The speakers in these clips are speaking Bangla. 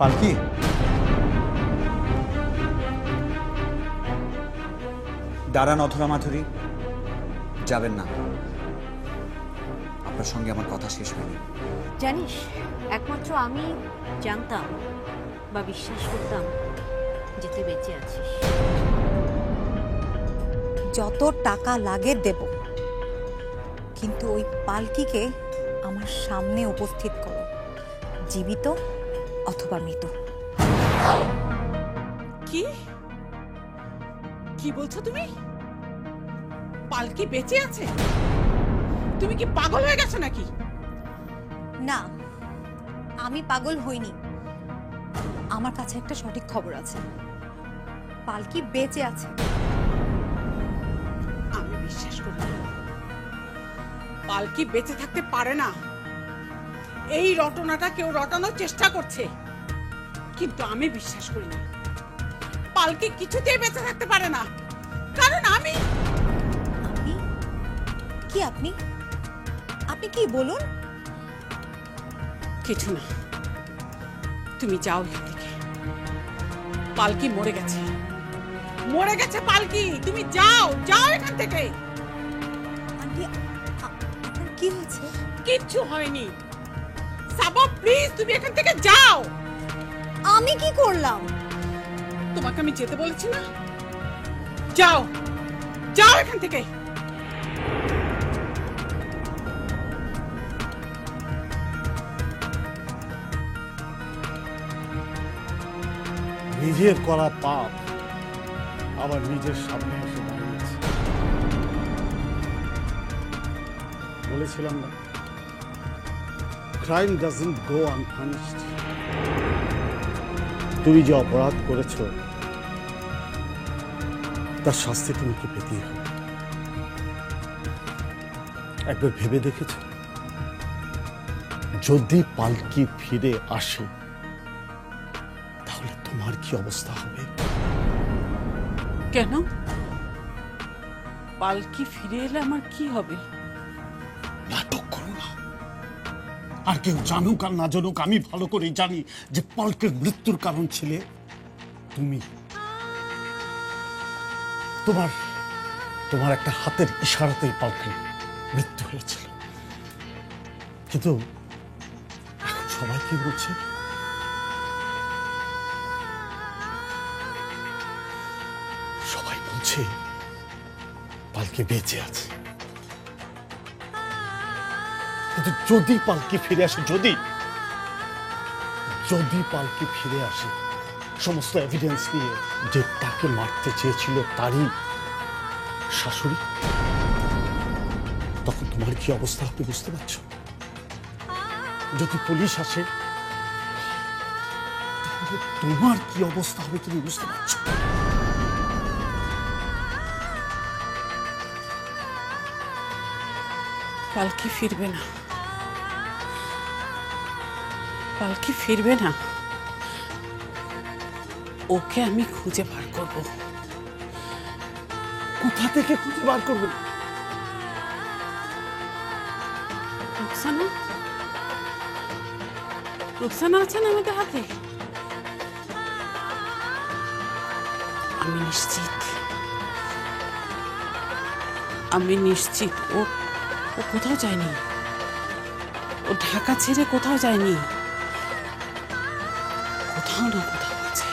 পালকি, দাঁড়ান অধরা মাধুরী, যাবেন না। আপনার সঙ্গে আমার কথা শেষ হয়নি। জানিস, একমাত্র আমি জানতাম বা বিশ্বাস করতাম যে তুই বেঁচে আছিস। যত টাকা লাগে দেব, কিন্তু ওই পালকিকে আমার সামনে উপস্থিত করো, জীবিত অথবা মৃত। কি কি বলছো তুমি? পালকি বেঁচে আছে? তুমি কি পাগল হয়ে গেছো নাকি? না, আমি পাগল হইনি। আমার কাছে একটা সঠিক খবর আছে, পালকি বেঁচে আছে। আমি বিশ্বাস করি না, পালকি বেঁচে থাকতে পারে না। এই রটনাটা কেউ রটানোর চেষ্টা করছে, কিন্তু আমি বিশ্বাস করি না। পালকি কিছুতেই বেঁচে থাকতে পারে না, কারণ আমি কি আপনি আপনি কি বলুন? কিছু না, তুমি যাও এখান থেকে। পালকি মরে গেছে, মরে গেছে পালকি। তুমি যাও, যাও এখান থেকে। আন্টি, আপনার কি হয়েছে? কিচ্ছু হয়নি। সাবা, প্লিজ তুমি এখান থেকে যাও। আমি কি করলাম? তোমাকে আমি যেতে বলেছি না? যাও, যাও এখান থেকে। নিজের করা পাপ আবার নিজের সামনে এসে দাঁড়িয়েছে। বলেছিলাম না, ক্রাইম ডাজন্ট গো আনপানিশড। তুমি যে অপরাধ করেছ তার শাস্তি তোমাকে পেতেই হবে। একবার ভেবে দেখেছ, যদি পালকি ফিরে আসে তাহলে তোমার কি অবস্থা হবে? কেন? পালকি ফিরে এলে আমার কি হবে? নাটক করো না। আর কেউ জানুক আর না জানুক, আমি ভালো করে জানি যে পালকির মৃত্যুর কারণ ছিলে তুমি। তোমার একটা হাতের ইশারাতেই পালকির মৃত্যু হয়েছিল। কিন্তু এখন সবাই কি বলছে? সবাই বলছে পালকি বেঁচে আছে। কিন্তু যদি পালকি ফিরে আসে, যদি পালকি ফিরে আসে সমস্ত এভিডেন্স নিয়ে, যে তাকে মারতে চেয়েছিল তারই শাশুড়ি, তখন তোমার কি অবস্থা হবে বুঝতে পারছো? যদি পুলিশ আসে তাহলে তোমার কি অবস্থা হবে তুমি বুঝতে পারছো? পালকি ফিরবে না, পালকি ফিরবে না। ওকে আমি খুঁজে বার করব। কোথা থেকে খুঁজে বার করবে? রুকসানা, রুকসানা আছেন আমাদের হাতে। আমি নিশ্চিত ও কোথাও যায়নি। ও ঢাকা ছেড়ে কোথাও যায়নি। কোথাও না কোথাও আছে।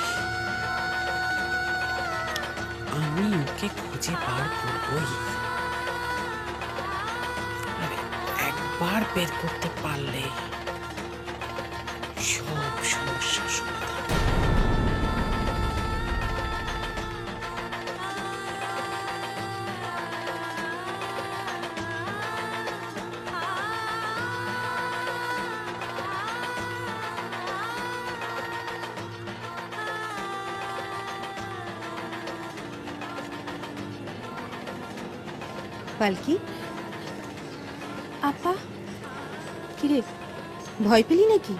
আমি ওকে খুঁজে বার করবই। একবার বের করতে পারলে সব সমস্যা সমাধান। পালকি, আপা, কিরে ভয় পেলি নাকি?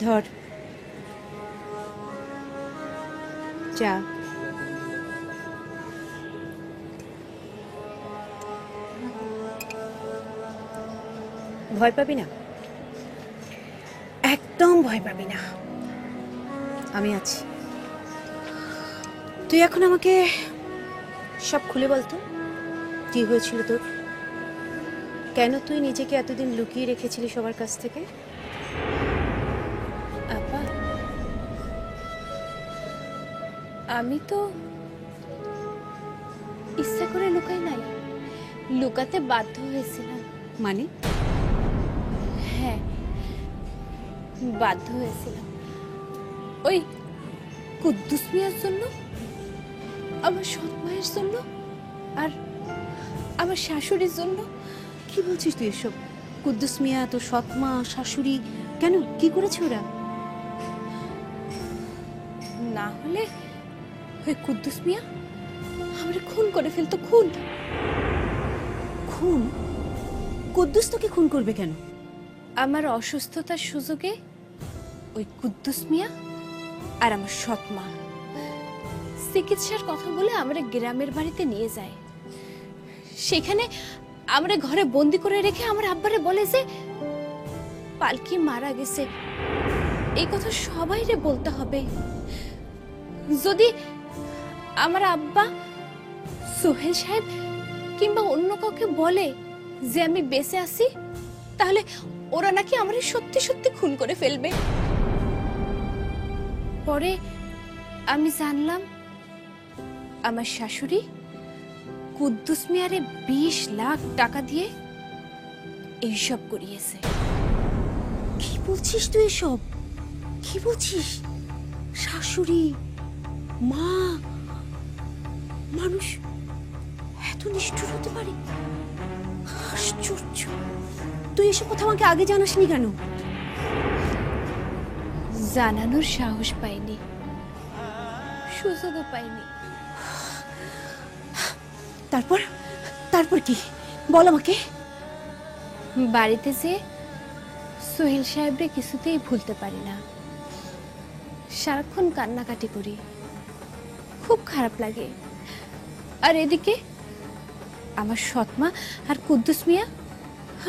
ধর চা। ভয় পাবি না, একদম ভয় পাবি না, আমি আছি। তুই এখন আমাকে সব খুলে বলতো, কি হয়েছিল তোর? কেন তুই নিজেকে এতদিন লুকিয়ে রেখেছিলি সবার কাছ থেকে? আপা, আমি তো ইচ্ছা করে লুকাই নাই, লুকাতে বাধ্য হয়েছিলাম। মানে? হ্যাঁ, বাধ্য হয়েছিলাম ওই কুদ্দুস মিয়ার জন্য, আমার সৎ মায়ের জন্য, আর আমার শাশুড়ির জন্য। কি বলছিস তুই এসব? কুদ্দুস মিয়া, তোর সৎ মা, শাশুড়ি, কেন, কি করেছে ওরা? না হলে ওই কুদ্দুস মিয়া আমারে খুন করে ফেলতো। খুন? খুন? কুদ্দুস তোকে খুন করবে কেন? আমার অসুস্থতার সুযোগে ওই কুদ্দুস মিয়া আর আমার সৎ মা চিকিৎসার কথা বলে আমরা গ্রামের বাড়িতে নিয়ে যায়। সেখানে আমরা ঘরে বন্দি করে রেখে আমার আব্বারে বলে যে পালকি মারা গেছে। এই কথা সবাইরে বলতে হবে। যদি আমার আব্বা, সোহেল সাহেব কিংবা অন্য কাউকে বলে যে আমি বেঁচে আছি, তাহলে ওরা নাকি আমারে সত্যি সত্যি খুন করে ফেলবে। পরে আমি জানলাম আমার শাশুড়ি কুদ্দুস মিয়ারে 20 লাখ টাকা দিয়ে এইসব করিয়েছে। কি বলছিস তুই এসব? কি বলছিস? শাশুড়ি, মা, মানুষ এত নিষ্ঠুর হতে পারে? আশ্চর্য! তুই এসব কথা আমাকে আগে জানাসনি কেন? জানানোর সাহস পাইনি, সুযোগও পাইনি। তারপর তারপর কি বল আমাকে। বাড়িতে যে সোহেল সাহেবরে কিছুতেই ভুলতে পারি না, সারাক্ষণ কান্নাকাটি করি, খুব খারাপ লাগে। আর এদিকে আমার সৎমা আর কুদ্দুস মিয়া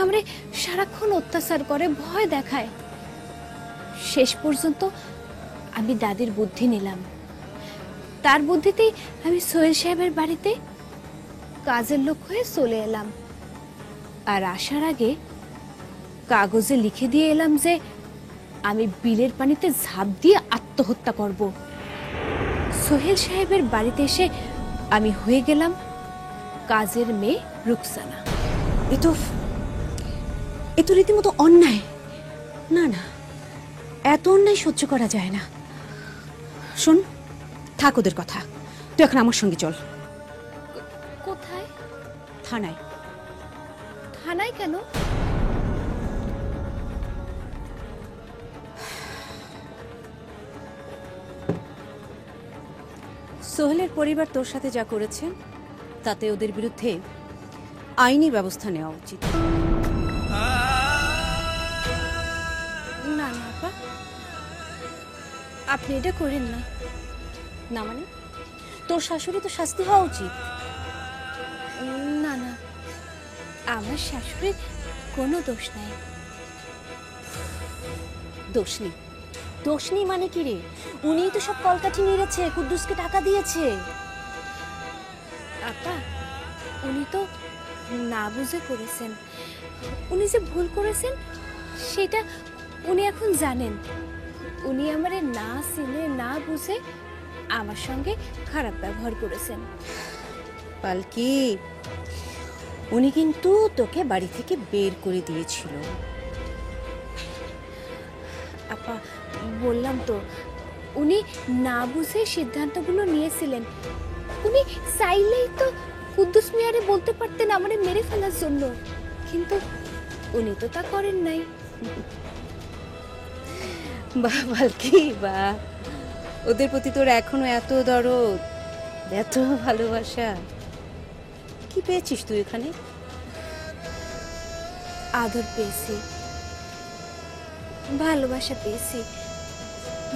আমরে সারাক্ষণ অত্যাচার করে, ভয় দেখায়। শেষ পর্যন্ত আমি দাদির বুদ্ধি নিলাম। তার বুদ্ধিতেই আমি সোহেল সাহেবের বাড়িতে কাজের লোক হয়ে চলে এলাম। আর আসার আগে কাগজে লিখে দিয়ে এলাম যে আমি বিলের পানিতে ঝাঁপ দিয়ে আত্মহত্যা করব। সোহেল সাহেবের বাড়িতে এসে আমি হয়ে গেলাম কাজের মেয়ে রুকসানা। এ তো রীতিমতো অন্যায়। না না, এত অন্যায় সহ্য করা যায় না। শোন, থাক ওদের কথা, তুই এখন আমার সঙ্গে চল। কোথায়? থানায়। থানায় কেন? সোহেলের পরিবার তোর সাথে যা করেছে তাতে ওদের বিরুদ্ধে আইনি ব্যবস্থা নেওয়া উচিত। না না আপা, আপনি এটা করেন না। না মানে? তোর শাশুড়ি তো শাস্তি হওয়া উচিত। না না, আমার শাশুড়ির কোনো দোষ নাই। দোষ নেই? দোষ নেই মানে কি রে? উনিই তো সব কলকাঠি নিয়েছে, কুদ্দুসকে টাকা দিয়েছে। আপা, উনি তো না বুঝে করেছেন। উনি যে ভুল করেছেন সেটা উনি এখন জানেন। উনি আমারে না চিনে না বুঝে আমার সঙ্গে খারাপ ব্যবহার করেছেন। পালকি, উনি কিন্তু তোকে বাড়ি থেকে বের করে দিয়েছিল। আপা, বললাম তো, উনি না বুঝে সিদ্ধান্তগুলো নিয়েছিলেন। উনি চাইলেই তো কুদ্দুস মিয়ারে বলতে পারতেন আমারে মেরে ফেলার জন্য, কিন্তু উনি তো তা করেন নাই। বাহ পালকি, বাহ! ওদের প্রতি তোর এখনো এত দরদ, এত ভালোবাসা। কি পেয়েছিস তুই এখানে? আদর পেয়েছি, ভালোবাসা পেয়েছি,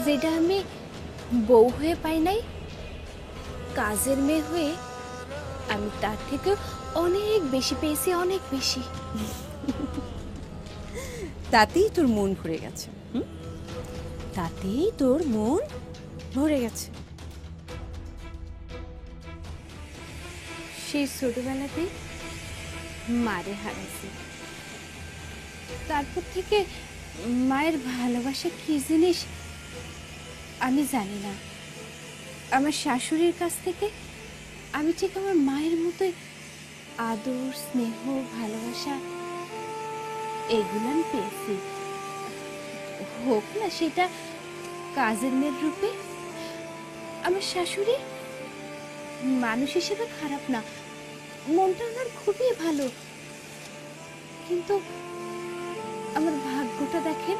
যেটা আমি বউ হয়ে পাই নাই। কাজের মেয়ে হয়ে আমি তার থেকে অনেক বেশি পেয়েছি, অনেক বেশি। তাতেই তোর মন ভরে গেছে, হুম? তাতেই তোর মন ভরে গেছে। সেই ছোটবেলাতেই মারে হারাইছি, তারপর থেকে মায়ের ভালোবাসা কি জিনিস আমি জানি না। আমার শাশুড়ির কাছ থেকে আমি ঠিক আমার মায়ের মতোই আদর, স্নেহ, ভালোবাসা এগুলো আমি পেয়েছি। হোক না সেটা কাজের মেয়ের রূপে। আমার শাশুড়ি মানুষ হিসেবে খারাপ না, মনটা ওনার খুবই ভালো, কিন্তু আমার ভাগ্যটা দেখেন,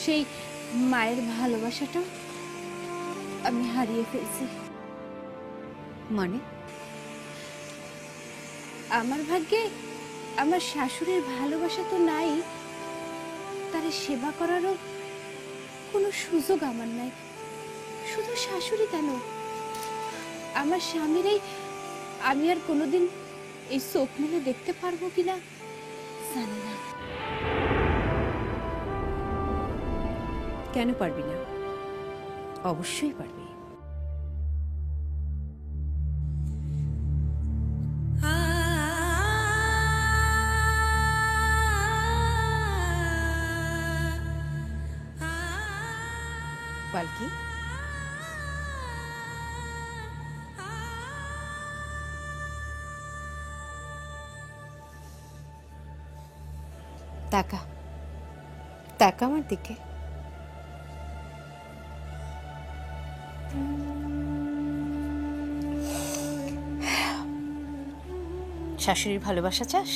সেই মায়ের ভালোবাসাটা আমি হারিয়ে ফেলছি। মানে আমার ভাগ্যে আমার শাশুড়ির ভালোবাসা তো নাই, তার সেবা করারও কোনো সুযোগ আমার নাই। শুধু শাশুড়ি কেন, আমার স্বামীরই আমি আর কোনোদিন এই চোখ মেলে দেখতে পারবো কিনা জানি না। কেন পারবি না? অবশ্যই পারবি। পালকি, তাকা তাকা আমার দিকে। শাশুড়ির ভালোবাসা চাস?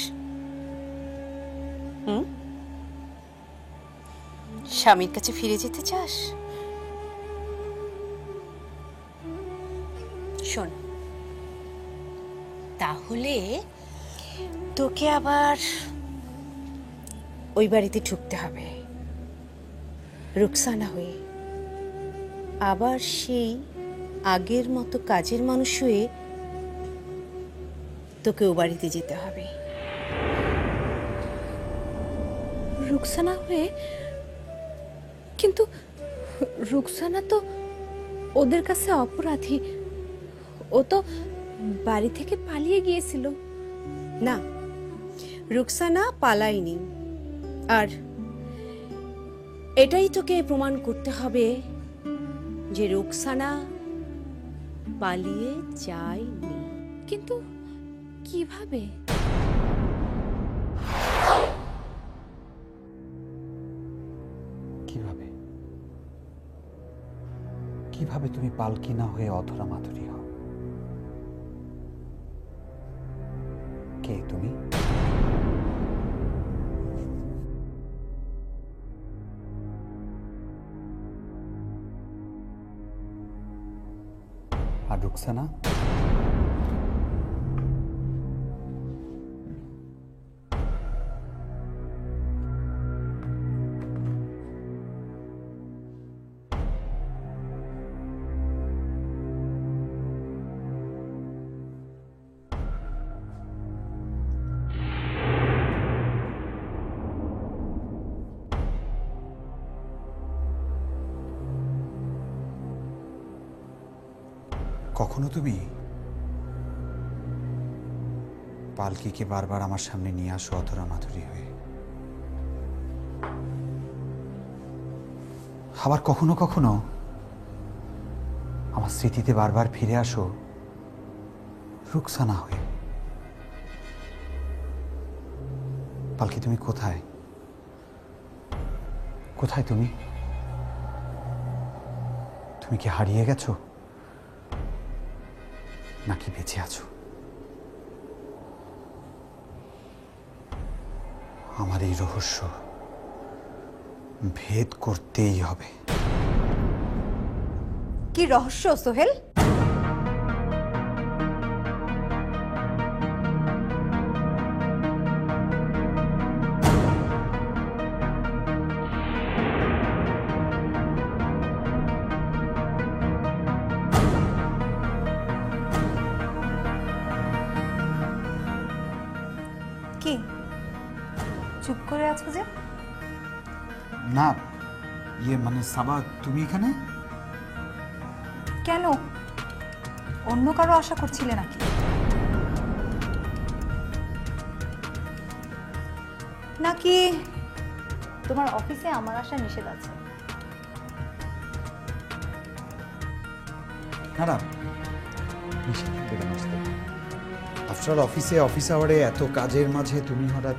হুম? স্বামীর কাছে ফিরে যেতে চাস? শোন, তাহলে তোকে আবার ওই বাড়িতে ঢুকতে হবে রুকসানা হয়ে, আবার সেই আগের মতো কাজের মানুষ হয়ে তোকে ও বাড়িতে যেতে হবে। রুকসানা হয়ে? কিন্তু রুকসানা তো ওদের কাছে অপরাধী, ও তো বাড়ি থেকে পালিয়ে গিয়েছিল। না, রুকসানা পালায়নি, আর এটাই তোকে প্রমাণ করতে হবে যে রুকসানা পালিয়ে যায়নি। কিন্তু কিভাবে? কিভাবে? কিভাবে তুমি পালকি না হয়ে অধরা মাধুরী হও? কে তুমি? আর রুকসানা? কখনো তুমি পালকিকে বারবার আমার সামনে নিয়ে আসো অধরা মাধুরী হয়ে, আবার কখনো কখনো আমার স্মৃতিতে বারবার ফিরে আসো রুকসানা হয়ে। পালকি, তুমি কোথায়? কোথায় তুমি? তুমি কি হারিয়ে গেছো নাকি বেঁচে আছো? আমার এই রহস্য ভেদ করতেই হবে। কি রহস্য সোহেল? কি চুপ করে আছো যে? না ইয়ে মানে সাবা তুমি এখানে? কেন অন্য কারো আশা করছিলে নাকি? নাকি তোমার অফিসে আমার আসা নিষেধ আছে? না না আফটার অফিস আওয়ারে এত কাজের মাঝে তুমি হঠাৎ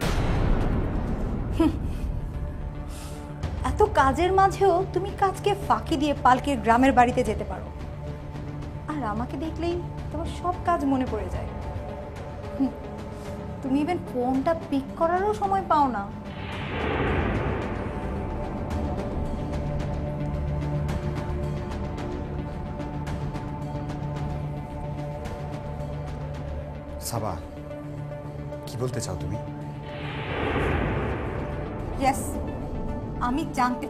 এত কাজের মাঝেও তুমি কাজকে ফাঁকি দিয়ে পালকির গ্রামের বাড়িতে যেতে পারো, আর আমাকে দেখলেই তোমার সব কাজ মনে পড়ে যায়। তুমি ইভেন ফোনটা পিক করারও সময় পাও না। সাবা কি বলতে চাও তুমি? ইয়েস, আমি জানতে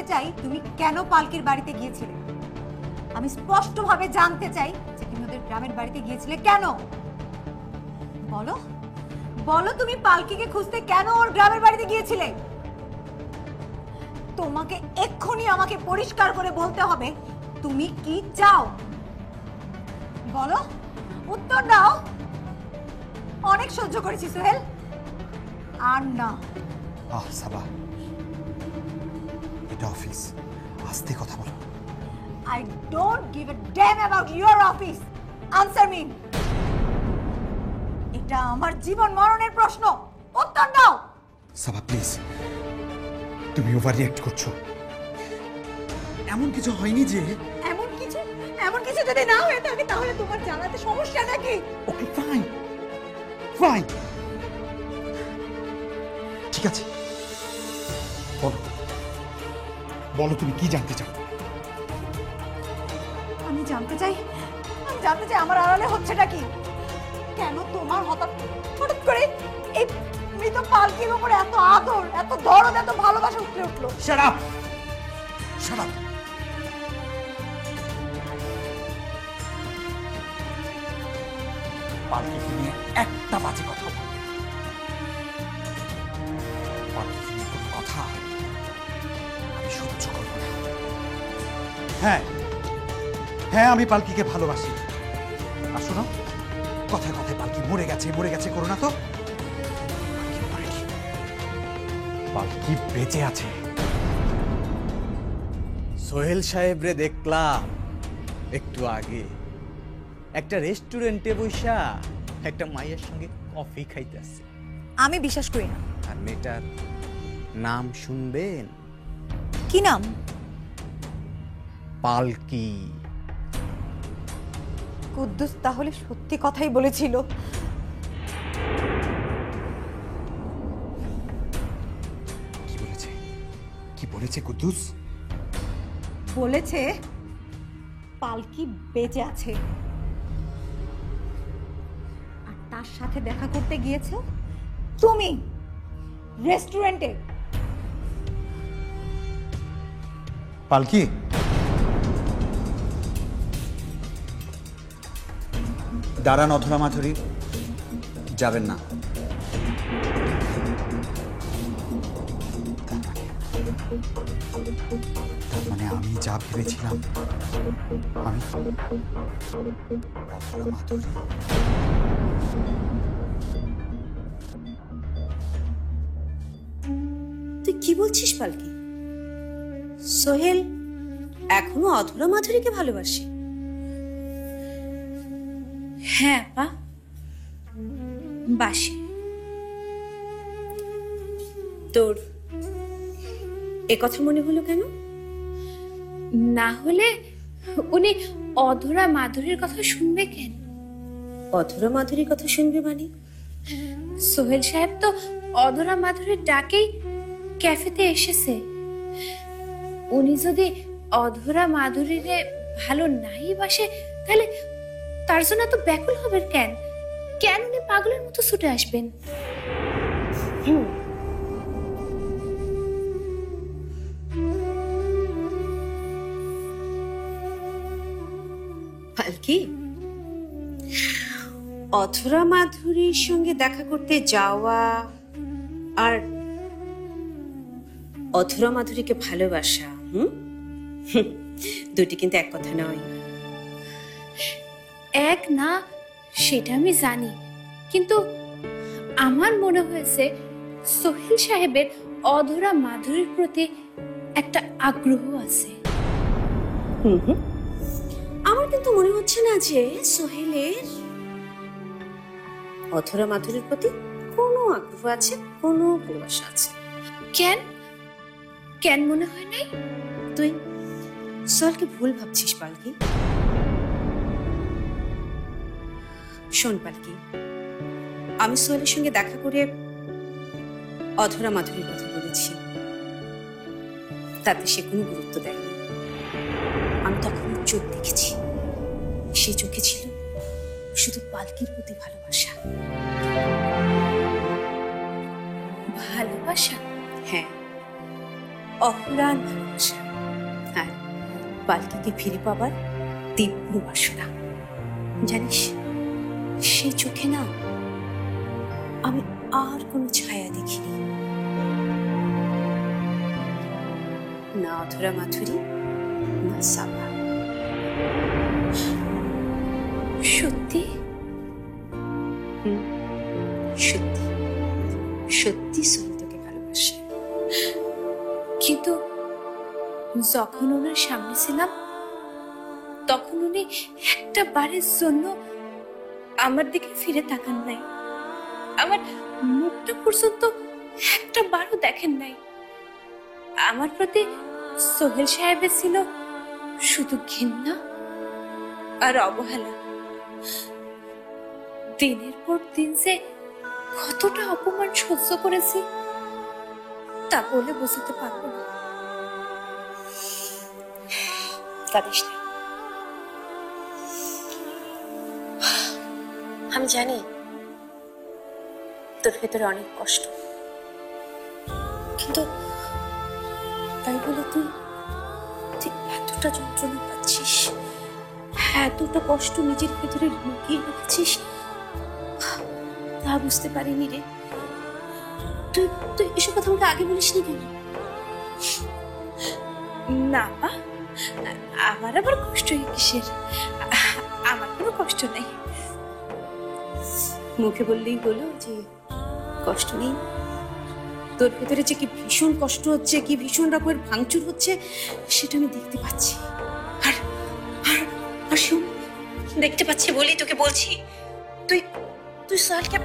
চাই তুমি কেন পালকির বাড়িতে গিয়েছিলে। আমি স্পষ্টভাবে জানতে চাই যে তুমি ওদের গ্রামের বাড়িতে গিয়েছিলে কেন। বলো বলো, তুমি পালকিকে খুঁজতে কেন ওর গ্রামের বাড়িতে গিয়েছিলে? তোমাকে এক্ষুনি আমাকে পরিষ্কার করে বলতে হবে তুমি কি চাও। বলো, উত্তর দাও। অনেক সহ্য করেছি সোহেল, আর না। সাবা এটা অফিস, আস্তে কথা বলো। I don't give a damn about your office. Answer me. এটা আমার জীবন মরণের প্রশ্ন, উত্তর দাও। সাবা প্লিজ, তুমি ওভার রিঅ্যাক্ট করছো। এমন কিছু হয়নি যে। এমন কিছু যদি না হয়ে থাকে তাহলে তোমার জানাতে সমস্যা নাকি? ওকে ফাইন ফাইন, ঠিক আছে, বলো বলো তুমি কি জানতে চাও? আমি জানতে চাই আমার আড়ালে হচ্ছেটা কি। কেন তোমার হঠাৎ করে এই মৃত পালকির উপর এত আদর, এত দরদ, এত ভালোবাসা উঠে উঠলো? Shut up, shut up. পালকিকে নিয়ে একটা বাজে কথা বল। পালকিকে নিয়ে কোনো কথা আমি সহ্য করব না। হ্যাঁ হ্যাঁ, আমি পালকিকে ভালোবাসি। আর শোনো, কথায় কথায় পালকি মরে গেছে করো না তো। পালকি মরেনি, পালকি বেঁচে আছে। সোহেল সাহেবরে দেখলাম একটু আগে একটা রেস্টুরেন্টে বসা একটা মাইয়ের সঙ্গে কফি খাইতেছে। আমি বিশ্বাস করি না। আর মেয়েটার নাম শুনবেন? কি নাম? পালকি। কুদ্দুস তাহলে সত্যি কথাই বলেছিল। কি বলেছে কুদ্দুস? বলেছে পালকি বেঁচে আছে, আর তার সাথে দেখা করতে গিয়েছো তুমি রেস্টুরেন্টে। পালকি, দাঁড়ান অধরা মাধুরী, যাবেন না। তার মানে আমি যা ভেবেছিলাম, আমি অধরা মাধুরী। তুই কি বলছিস পালকি? সোহেল এখনো অধরা মাধুরীকে ভালোবাসে? হ্যাঁ আপা, বাসে। তোর এ কথা মনে হলো কেন? না হলে উনি অধরা মাধুরীর কথা শুনবে কেন? অধরা মাধুরীর কথা শুনবে মানে? সোহেল সাহেব তো অধরা মাধুরীর ডাকেই ক্যাফেতে এসেছে। উনি যদি অধরা মাধুরীরে ভালো নাই বাসে তাহলে তার জন্য তো ব্যাকুল হবেন কেন? কেন উনি পাগলের মতো ছুটে আসবেন? পালকি, অধরা মাধুরীর সঙ্গে দেখা করতে যাওয়া আর অধরা মাধুরীকে ভালোবাসা, দুটি কিন্তু এক কথা নয়। এক না, সেটা আমি জানি, কিন্তু আমার মনে হয়েছে সোহেল সাহেবের অধরা মাধুরীর প্রতি একটা আগ্রহ আছে। আমার কিন্তু মনে হচ্ছে না যে সোহেলের অধরা মাধুরীর প্রতি কোনো আগ্রহ আছে, কোনো ভালোবাসা আছে। কেন কেন মনে হয় নাই? তুই সোহেলকে ভুল ভাবছিস পালকি। শোন পালকি, আমি সোহেলের সঙ্গে দেখা করে অধরা মাধুরীর কথা বলেছি, তাতে সে কোনো গুরুত্ব দেয়নি। আমি তখন ওর চোখ দেখেছি, সে চোখে ছিল শুধু পালকির প্রতি ভালোবাসা। ভালোবাসা? হ্যাঁ, অপুরাণ ভালোবাসা, আর পালকিকে ফিরে পাবার তীব্র বাসনা। জানিস, সে চোখে না আমি আর কোনো ছায়া দেখিনি, না অধরা মাধুরী, না সাবা। সত্যি? সত্যি সত্যি সোহেল তোকে ভালোবাসে। কিন্তু যখন ওনার সামনে ছিলাম তখন উনি একটা বারের জন্য আমার দিকে ফিরে তাকান নাই, আমার মুখটা পর্যন্ত একটা বারও দেখেন নাই। আমার প্রতি সোহেল সাহেবের ছিল শুধু ঘৃণা আর অবহেলা। দিনের পর দিন যে কতটা অপমান সহ্য করেছি তা বলে বোঝাতে পারবো না। কাঁদিস না, আমি জানি তোর ভেতরে অনেক কষ্ট, কিন্তু তাই বলে তুই এতটা যন্ত্রণা পাচ্ছিস, এতটা কষ্ট নিজের ভেতরে লুকিয়ে রেখেছিস, তা বুঝতে পারিনি রে। তুই তুই এসব কথা আমাকে আগে বলিসনি কেন? না মা, আমার আবার কষ্ট কিসের? আমার কোনো কষ্ট নেই। মুখে বললেই হলো যে কষ্ট নেই? তোর ভেতরে যে কি ভীষণ কষ্ট হচ্ছে, কি ভীষণ রকমের ভাঙচুর হচ্ছে, সেটা আমি দেখতে পাচ্ছি। আর আর আর শোন, দেখতে পাচ্ছি বলেই তোকে বলছি, তুই তুই সোহেলকে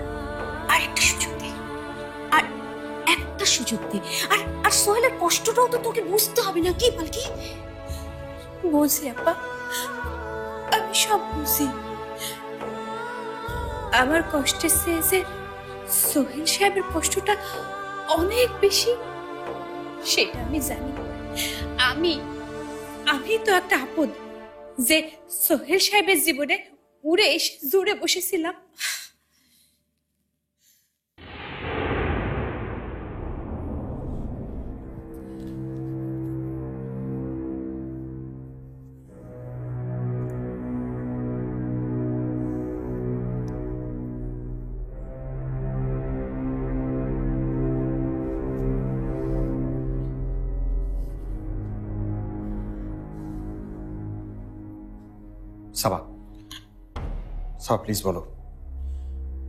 আর একটা সুযোগ দে, আর একটা সুযোগ দে। আর আর সোহেলের কষ্টটাও তো তোকে বুঝতে হবে না কি পালকি? বুঝি আপা, আমি সব বুঝি। আমার কষ্টের চেয়ে যে সোহেল সাহেবের কষ্টটা অনেক বেশি সেটা আমি জানি। আমি আমি তো একটা আপদ যে সোহেল সাহেবের জীবনে উড়ে এসে জুড়ে বসেছিলাম। সাবা, সাবা প্লিজ বলো,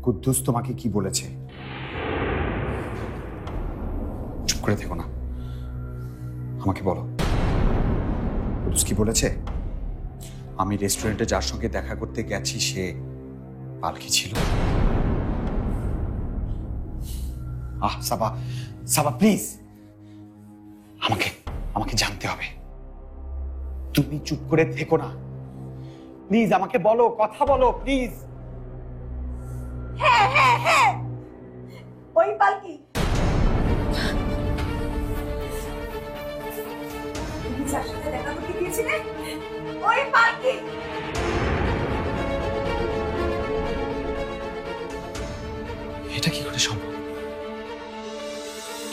কুদ্দুস তোমাকে কি বলেছে? চুপ করে থেকো না, আমাকে বলো কুদ্দুস কি বলেছে? আমি রেস্টুরেন্টে যার সঙ্গে দেখা করতে গেছি সে পালকি ছিল। সাবা, সাবা প্লিজ, আমাকে আমাকে জানতে হবে। তুমি চুপ করে থেকো না প্লিজ, আমাকে বলো, কথা বলো প্লিজ। হ্যাঁ হ্যাঁ হ্যাঁ, ওই পালকি। তুমি যার সাথে দেখা করতে গিয়েছিলে ওই পালকি। এটা কি করে সম্ভব?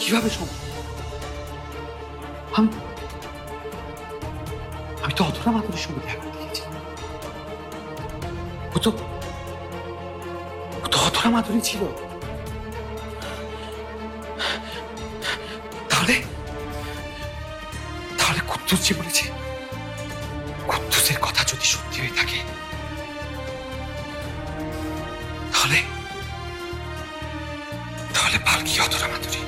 কিভাবে সম্ভব? আমি তো অধরা মাধুরীর সঙ্গে দেখা করতে গেছি। ও তো অধরা মাধুরী ছিল। তাহলে কুদ্দুস যে বলেছে, কুদ্দুসের কথা যদি সত্যি হয়ে থাকে, তাহলে তাহলে পালকি অধরা মাধুরী,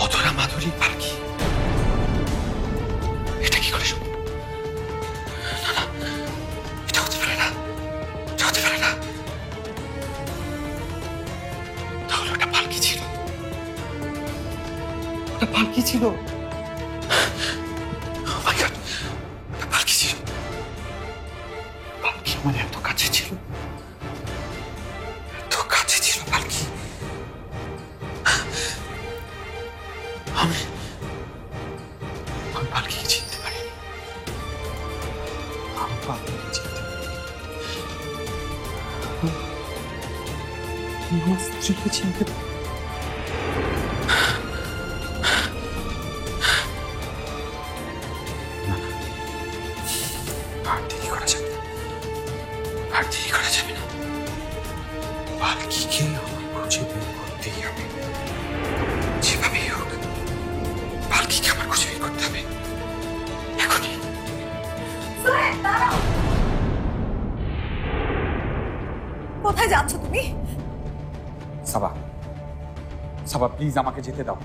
অধরা মাধুরী পালকি। এটা কি করে সম্ভব? না না, এটা হতে পারে না, এটা হতে পারে না। তাহলে ওটা পালকি ছিল, ওটা পালকি ছিল। Oh my God, ওটা পালকি ছিল। পালকি আমার এত কাছে ছিল, এত কাছে ছিল পালকি। আমি পালকিকে চিনতে পারিনি, আমি পালকিকে চিনতে পারিনি, আমি আমার স্ত্রীকে চিনতে পারি। আর দেরি করা যাবে না, আর দেরি করা যাবে না। পালকিকে আমার খুঁজে বের করতেই হবে, যেভাবেই হোক পালকিকে আমার খুঁজে বের করতে হবে এখনই। কোথায় যাচ্ছ তুমি? সাবা, সাবা প্লিজ আমাকে যেতে দাও।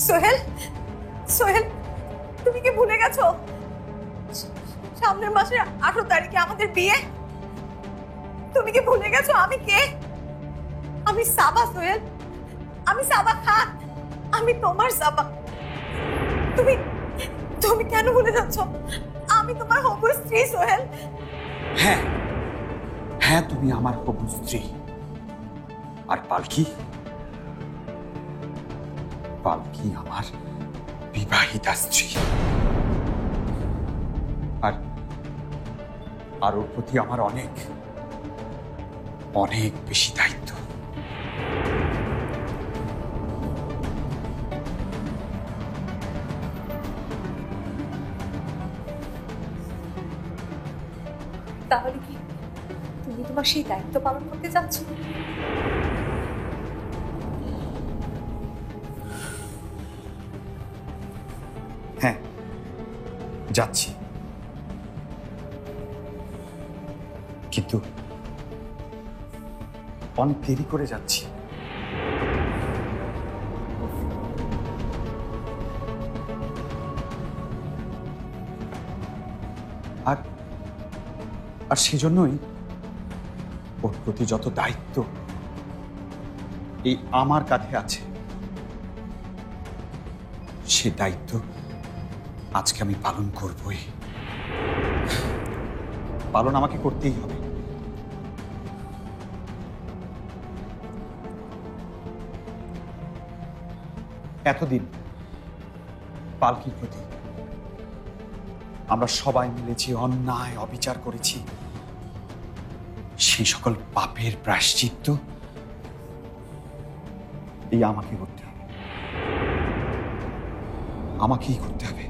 সোহেল, সোহেল, তুমি কি ভুলে গেছো সামনের মাসের 18 তারিখে আমাদের বিয়ে? তুমি কি ভুলে গেছো আমি কে? আমি সাবা সোহেল, আমি সাবা খান, আমি তোমার সাবা। তুমি তুমি কেন ভুলে যাচ্ছ? আমি তোমার হবু স্ত্রী সোহেল। হ্যাঁ হ্যাঁ, তুমি আমার হবু স্ত্রী। আর পালকি, পালকি আমার বিবাহিতা স্ত্রী। আর আর ওর প্রতি আমার অনেক অনেক বেশি দায়িত্ব। তাহলে কি তুমি তোমার সেই দায়িত্ব পালন করতে যাচ্ছ? হ্যাঁ যাচ্ছি, কিন্তু অনেক দেরি করে যাচ্ছি। আর আর সেজন্যই ওর প্রতি যত দায়িত্ব এই আমার কাঁধে আছে, সে দায়িত্ব আজকে আমি পালন করবই। পালন আমাকে করতেই হবে। এতদিন পালকির প্রতি আমরা সবাই মিলে যে অন্যায় অবিচার করেছি, সেই সকল পাপের প্রায়শ্চিত্ত এই আমাকে করতে হবে, আমাকেই করতে হবে,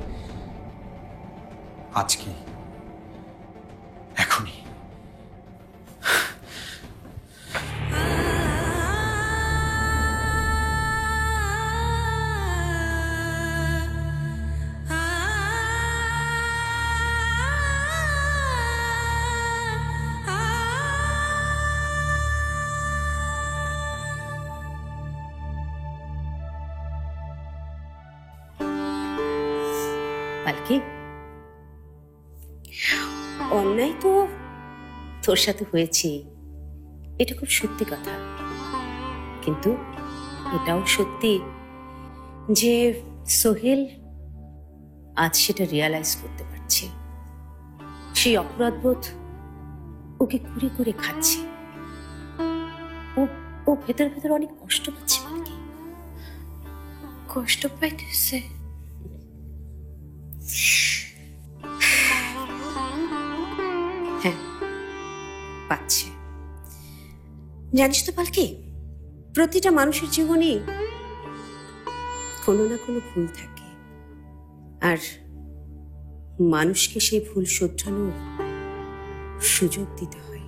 আজকে এখনই। পালকি, অন্যায় তো তোর সাথে হয়েছে, এটা খুব সত্যি কথা। কিন্তু এটাও সত্যি যে সোহেল আজ সেটা রিয়ালাইজ করতে পারছে। সেই অপরাধবোধ ওকে কুড়ে করে খাচ্ছে। ও ও ভেতর ভেতর অনেক কষ্ট পাচ্ছে। পালকি কষ্ট পাইতেছে? হ্যাঁ পাচ্ছে। জানিস তো পালকি, প্রতিটা মানুষের জীবনে কোনো না কোনো ভুল থাকে, আর মানুষকে সেই ভুল শোধরানোর সুযোগ দিতে হয়।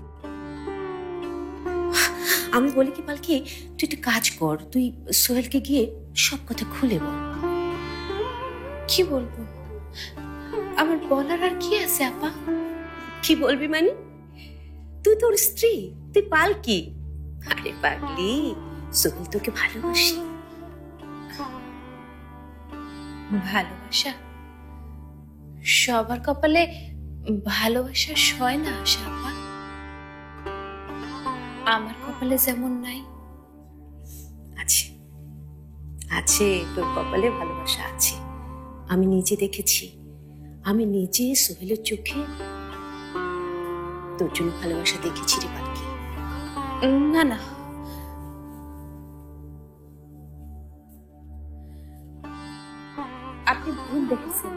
আমি বলি কি পালকি, তুই একটা কাজ কর, তুই সোহেলকে গিয়ে সব কথা খুলে বল। কি বলবো? আমার বলার আর কি আছে আপা? কি বলবি মানে? তুই তোর স্ত্রী, তুই পালকি। আরে পাগলি, সোহেল তোকে ভালোবাসি। ভালোবাসা? সবার কপালে ভালোবাসা সয় না আশা আপা। আমার কপালে যেমন নাই। আছে, আছে, তোর কপালে ভালোবাসা আছে। আমি নিজে দেখেছি, আমি নিজে সোহেলের চোখে তোর জন্য ভালোবাসা দেখেছি রে পালকি। না না, আপনি ভুল দেখেছেন।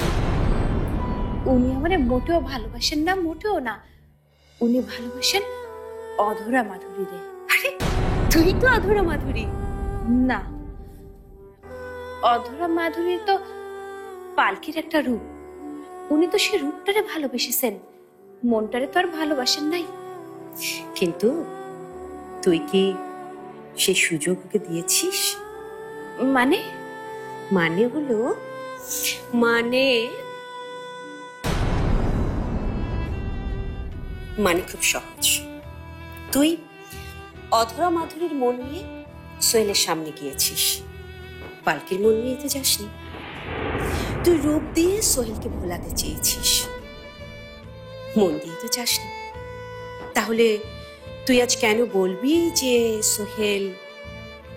উনি আমারে মোটেও ভালোবাসেন না, মোটেও না। উনি ভালোবাসেন অধরা মাধুরী রে। আরে তুই তো অধরা মাধুরী। না, অধরা মাধুরী তো পালকির একটা রূপ। উনি তো সে রূপটারে ভালোবেসেছেন, মনটারে তো আর ভালোবাসেন নাই। কিন্তু তুই কি সেই সুযোগ ওকে দিয়েছিস? মানে? মানে হলো, মানে মানে খুব সহজ। তুই অধরা মাধুরীর মন নিয়ে সোহেলের সামনে গিয়েছিস, পালকির মন নিয়ে তো যাসনি। তুই রূপ দিয়ে সোহেলকে ভোলাতে চেয়েছিস, মন দিয়ে তো চাসনি। তাহলে তুই আজ কেন বলবি যে সোহেল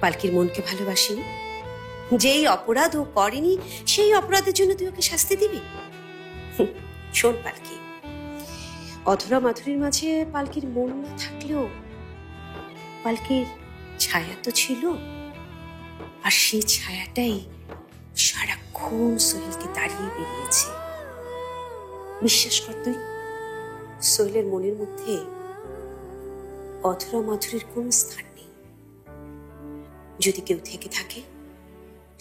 পালকির মনকে ভালোবাসেনি? যেই অপরাধ ও করেনি সেই অপরাধের জন্য তুই ওকে শাস্তি দিবি? শোন পালকি, অধরা মাধুরীর মাঝে পালকির মন না থাকলেও পালকির ছায়া তো ছিল, আর সেই ছায়াটাই সারাক্ষণ সোহেলকে দাঁড়িয়ে বেরিয়েছে। বিশ্বাস কর তুই, সোহেলের মনের মধ্যে অধরা মাধুরীর কোন স্থান নেই। যদি কেউ থেকে থাকে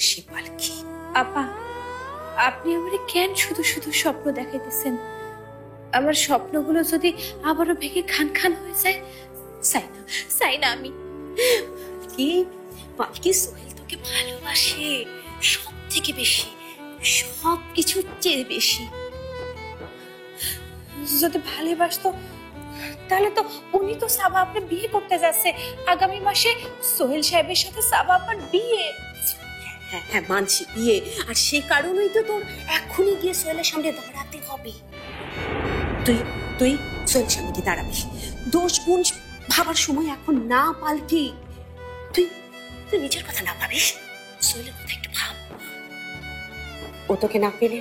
সে পালকি। আপা, আপনি আমারে কেন শুধু শুধু স্বপ্ন দেখাইতেছেন? আমার স্বপ্নগুলো যদি আবারও ভেঙে খান খান হয়ে যায়, চাই না আমি। কি পালকি, সোহেল তোকে ভালোবাসে সব থেকে বেশি, সব কিছুর চেয়ে বেশি। যদি ভালোবাসতো তাহলে তো উনি তো সাবা আপনি বিয়ে করতে যাচ্ছে আগামী মাসে। সোহেল সাহেবের সাথে সাবা আপনার বিয়ে। হ্যাঁ হ্যাঁ মানছি বিয়ে, আর সে কারণেই তো তোর এখনই গিয়ে সোহেলের সামনে দাঁড়াতে হবে। তুই তুই সোহেলের সামনে গিয়ে দাঁড়াবি। দোষ গুণ ভাবার সময় এখন না পালকি। তুই তুই নিজের কথা না ভাবিস, সোহেলের কথা একটু ভাব। ও তোকে না পেলে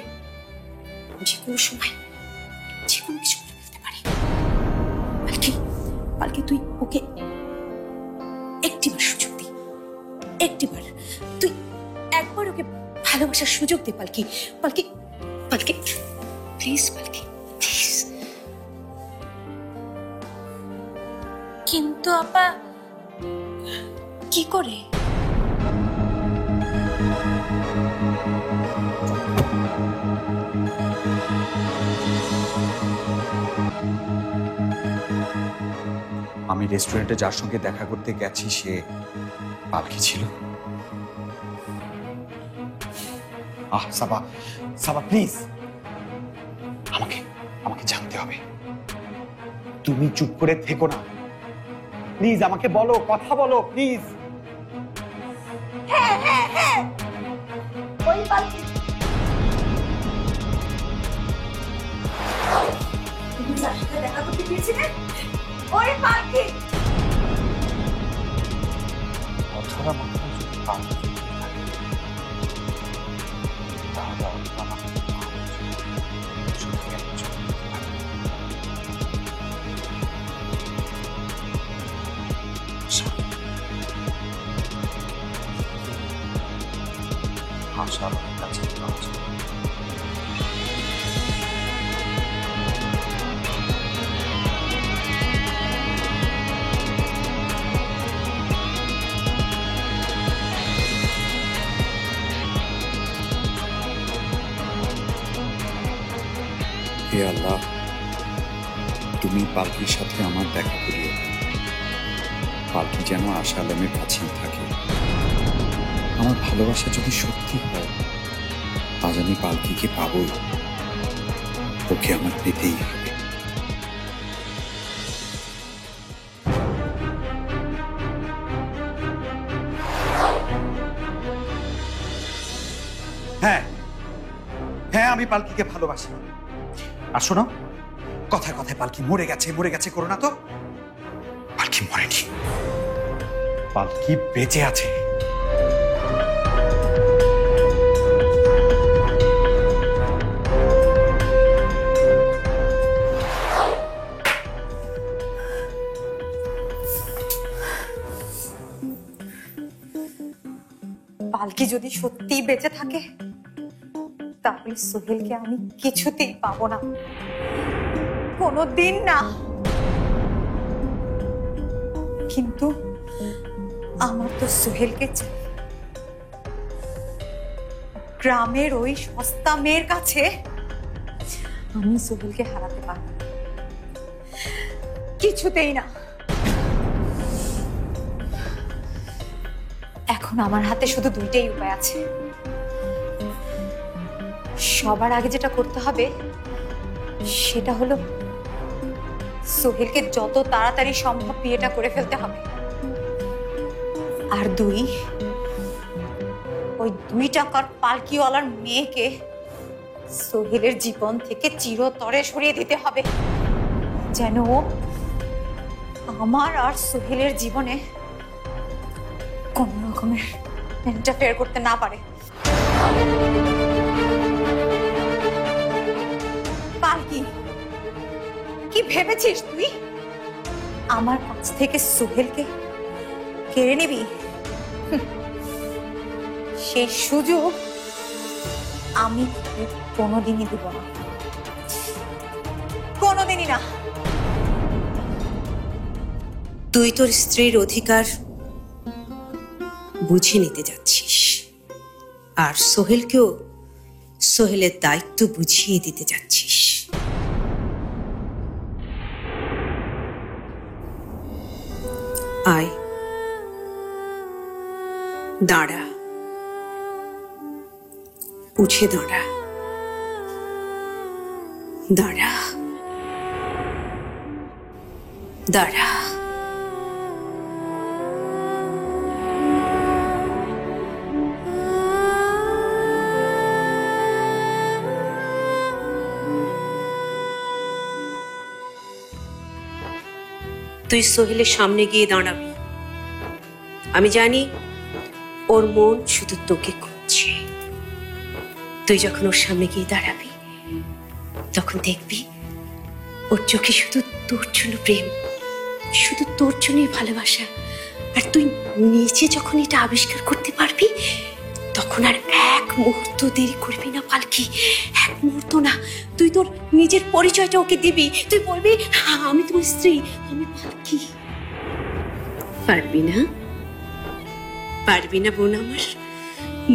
যে কোনো সময় যে কোনো কিছু করে ফেলতে পারে। পালকি, পালকি তুই ওকে একটিবার সুযোগ দি, একটিবার। তুই একবার ওকে ভালোবাসার সুযোগ দে পালকি। পালকি, পালকি প্লিজ, পালকি প্লিজ। কিন্তু আপা কি করে? আমি রেস্টুরেন্টে যার সঙ্গে দেখা করতে গেছি সে পালকি ছিল। সাবা, সাবা প্লিজ, আমাকে আমাকে জানতে হবে। তুমি চুপ করে থেকো না প্লিজ, আমাকে বলো, কথা বলো প্লিজ। ওই পালকি, তুমি যার সাথে দেখা করতে গিয়েছিলে ওই পালকি। অথবা ভাষা আমাদের কাছে হে আল্লাহ, তুমি পালকির সাথে আমার দেখা করিও। পালকি যেন আশা আলমের কাছেই থাকে। আমার ভালোবাসা যদি সত্যি হয়, আজ আমি পালকিকে পাবই, ওকে আমার পেতেই হবে। হ্যাঁ হ্যাঁ, আমি পালকিকে ভালোবাসি। আর শোনো, কথায় কথায় পালকি মরে গেছে করো না তো। পালকি মরেনি, পালকি বেঁচে আছে। পালকি যদি সত্যিই বেঁচে থাকে তাহলে সোহেলকে আমি কিছুতেই পাবো না, কোনোদিন না। কিন্তু আমার তো সোহেলকে চাই। গ্রামের ওই সস্তা মেয়ের কাছে আমি সোহেলকে হারাতে পারবো না, কিছুতেই না। এখন আমার হাতে শুধু দুইটাই উপায় আছে। সবার আগে যেটা করতে হবে সেটা হলো সোহেলকে যত তাড়াতাড়ি সম্ভব বিয়েটা করে ফেলতে হবে। আর ওই 2 টাকার পালকিওয়ালার মেয়েকে সোহেলের জীবন থেকে চিরতরে সরিয়ে দিতে হবে, যেন ও আমার আর সোহেলের জীবনে কোন রকমের ইন্টারফেয়ার করতে না পারে। পালকি, কি ভেবেছিস তুই আমার কাছ থেকে সোহেলকে কেড়ে নিবি? সেই সুযোগ আমি কোনোদিনই দিব না, কোনোদিনই না। তুই তোর স্ত্রীর অধিকার বুঝে নিতে যাচ্ছিস, আর সোহেলকেও সোহেলের দায়িত্ব বুঝিয়ে দিতে যাচ্ছিস। আয়, দাঁড়া, উঠে দাঁড়া, দাঁড়া, দাঁড়া। তুই সোহেলের সামনে গিয়ে দাঁড়াবি। আমি জানি ওর মন শুধু তোকে খুঁজছে। তুই যখন ওর সামনে গিয়ে দাঁড়াবি তখন দেখবি ওর চোখে শুধু তোর জন্য প্রেম, শুধু তোর জন্যই ভালোবাসা। আর তুই নিজে যখন এটা আবিষ্কার করতে পারবি তখন আর এক মুহূর্ত দেরি করবি না পালকি, এক মুহূর্ত না। তুই তোর নিজের পরিচয়টা ওকে দিবি, তুই বলবি আমি তোমার স্ত্রী, আমি পালকি। পারবি না? পারবি না বোন আমার?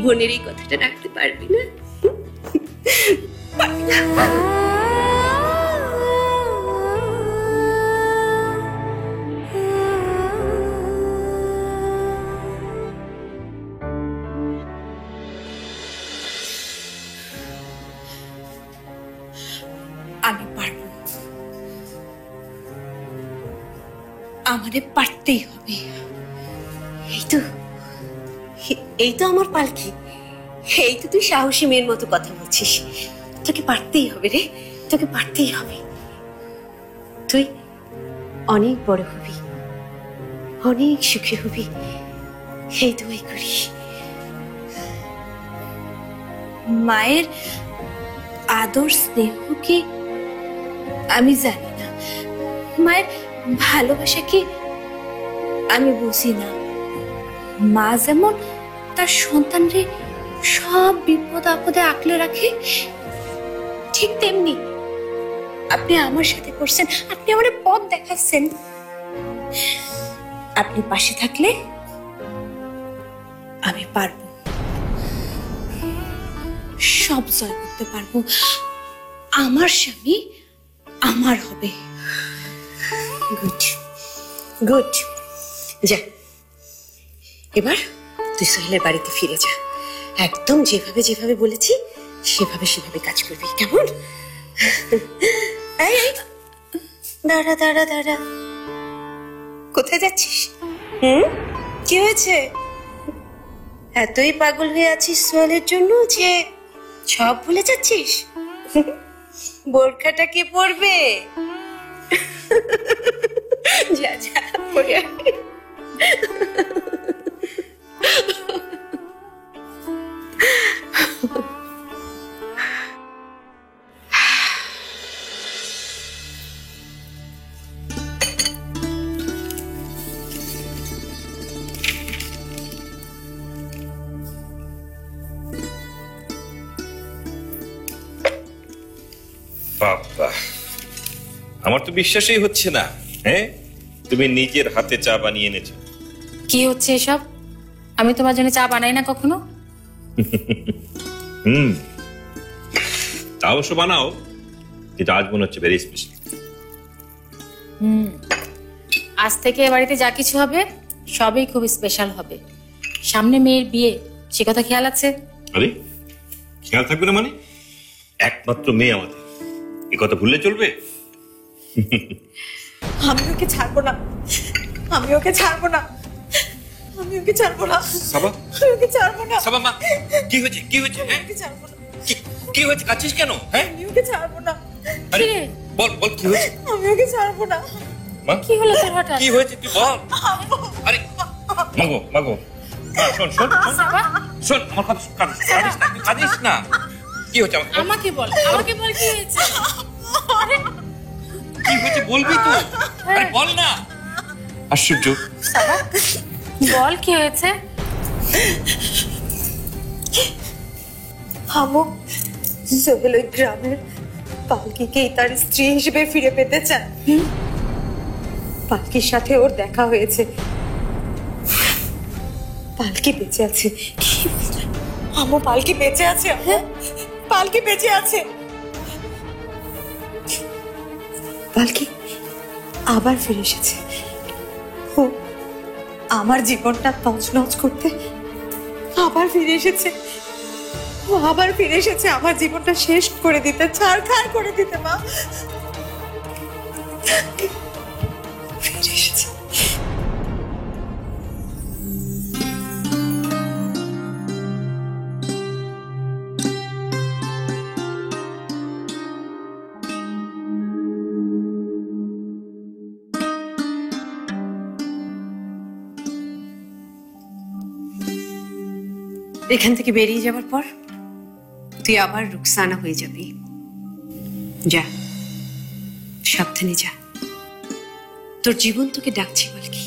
বোনের এই কথাটা রাখতে পারবি না? পারবি না? আমি পারব, আমারে পারতেই হবে। এই তো আমার পালকি, এই তো তুই সাহসী মেয়ের মতো কথা বলছিস। তোকে পারতেই হবে রে, তোকে পারতেই হবে। তুই অনেক বড় হবি, অনেক সুখী হবি, এই দোয়াই করি। মায়ের আদর স্নেহ কি আমি জানি না, মায়ের ভালোবাসা কি আমি বুঝি না। মা যেমন তার সন্তানরে সব বিপদ আপদে আঁকলে রাখে, ঠিক তেমনি আপনি আমার সাথে করছেন। আপনি আমার পথ দেখাচ্ছেন। আপনি পাশে থাকলে আমি পারবো, সব জয় করতে পারবো। আমার স্বামী আমার হবে। গুড গুড, যা এবার তুই সোহেলের বাড়িতে ফিরে যা। একদম যেভাবে যেভাবে বলেছি সেভাবে সেভাবে কাজ করবি, কেমন? এই এই, দাঁড়া দাঁড়া দাঁড়া, কোথায় যাচ্ছিস? কি হয়েছে? এতই পাগল হয়ে আছিস সোহেলের জন্য যে সব ভুলে যাচ্ছিস? বোরখাটা কে পরবে? যা যা পরে আয়। বাবা, আমার তো বিশ্বাসই হচ্ছে না। হ্যাঁ, তুমি নিজের হাতে চা বানিয়ে এনেছো। কি হচ্ছে এসব? আমি তোমার জন্য চা বানাই না কখনো। তা অবশ্য বানাও, কিন্তু আজ মনে হচ্ছে ভেরি স্পেশাল। আজ থেকে এ বাড়িতে যা কিছু হবে সবই খুব স্পেশাল হবে। সামনে মেয়ের বিয়ে, সে কথা খেয়াল আছে? আরে খেয়াল থাকবে না মানে? একমাত্র মেয়ে আমাদের, এ কথা ভুললে চলবে? আমি ওকে ছাড়বো না, আমি ওকে ছাড়বো না, আমি ওকে ছাড়বো না, সাবা, আমি ওকে ছাড়বো না, সাবা মা, কি হয়েছে? কি হয়েছে? হ্যাঁ, ওকে ছাড়বো না, কি হয়েছে? কাছিস কেন? হ্যাঁ, আমি ওকে ছাড়বো না, আরে বল বল, কি হয়েছে? আমি ওকে ছাড়বো না। মা, কি হলো তোর হঠাৎ? কি হয়েছে তুই বল। আরে মাগো মাগো, মা শোন শোন শোন, শোন আমার কথা, কাঁদিস না। কি হয়েছে? আমাকে বল, আমাকে বল কি হয়েছে? কি হয়েছে বলবি তো? আরে বল না। আশ্চর্য। বল কি হয়েছে? আমো, সোহেল ওই গ্রামের পালকিকেই তার স্ত্রী হিসেবে ফিরে পেতে চায়। পালকির সাথে ওর দেখা হয়েছে, পালকি বেঁচে আছে। কি বলছো? আমো, পালকি বেঁচে আছে। হ্যাঁ, পালকি বেঁচে আছে। পালকি আবার ফিরে এসেছে। ও আমার জীবনটা তছনছ করতে আবার ফিরে এসেছে। ও আবার ফিরে এসেছে আমার জীবনটা শেষ করে দিতে, ছাড়খাড় করে দিতে। মা ফিরে এসেছে। এখান থেকে বেরিয়ে যাওয়ার পর তুই আবার রুকসানা হয়ে যাবি। যা, সাবধানে যা। তোর জীবন তোকে ডাকছে পালকি,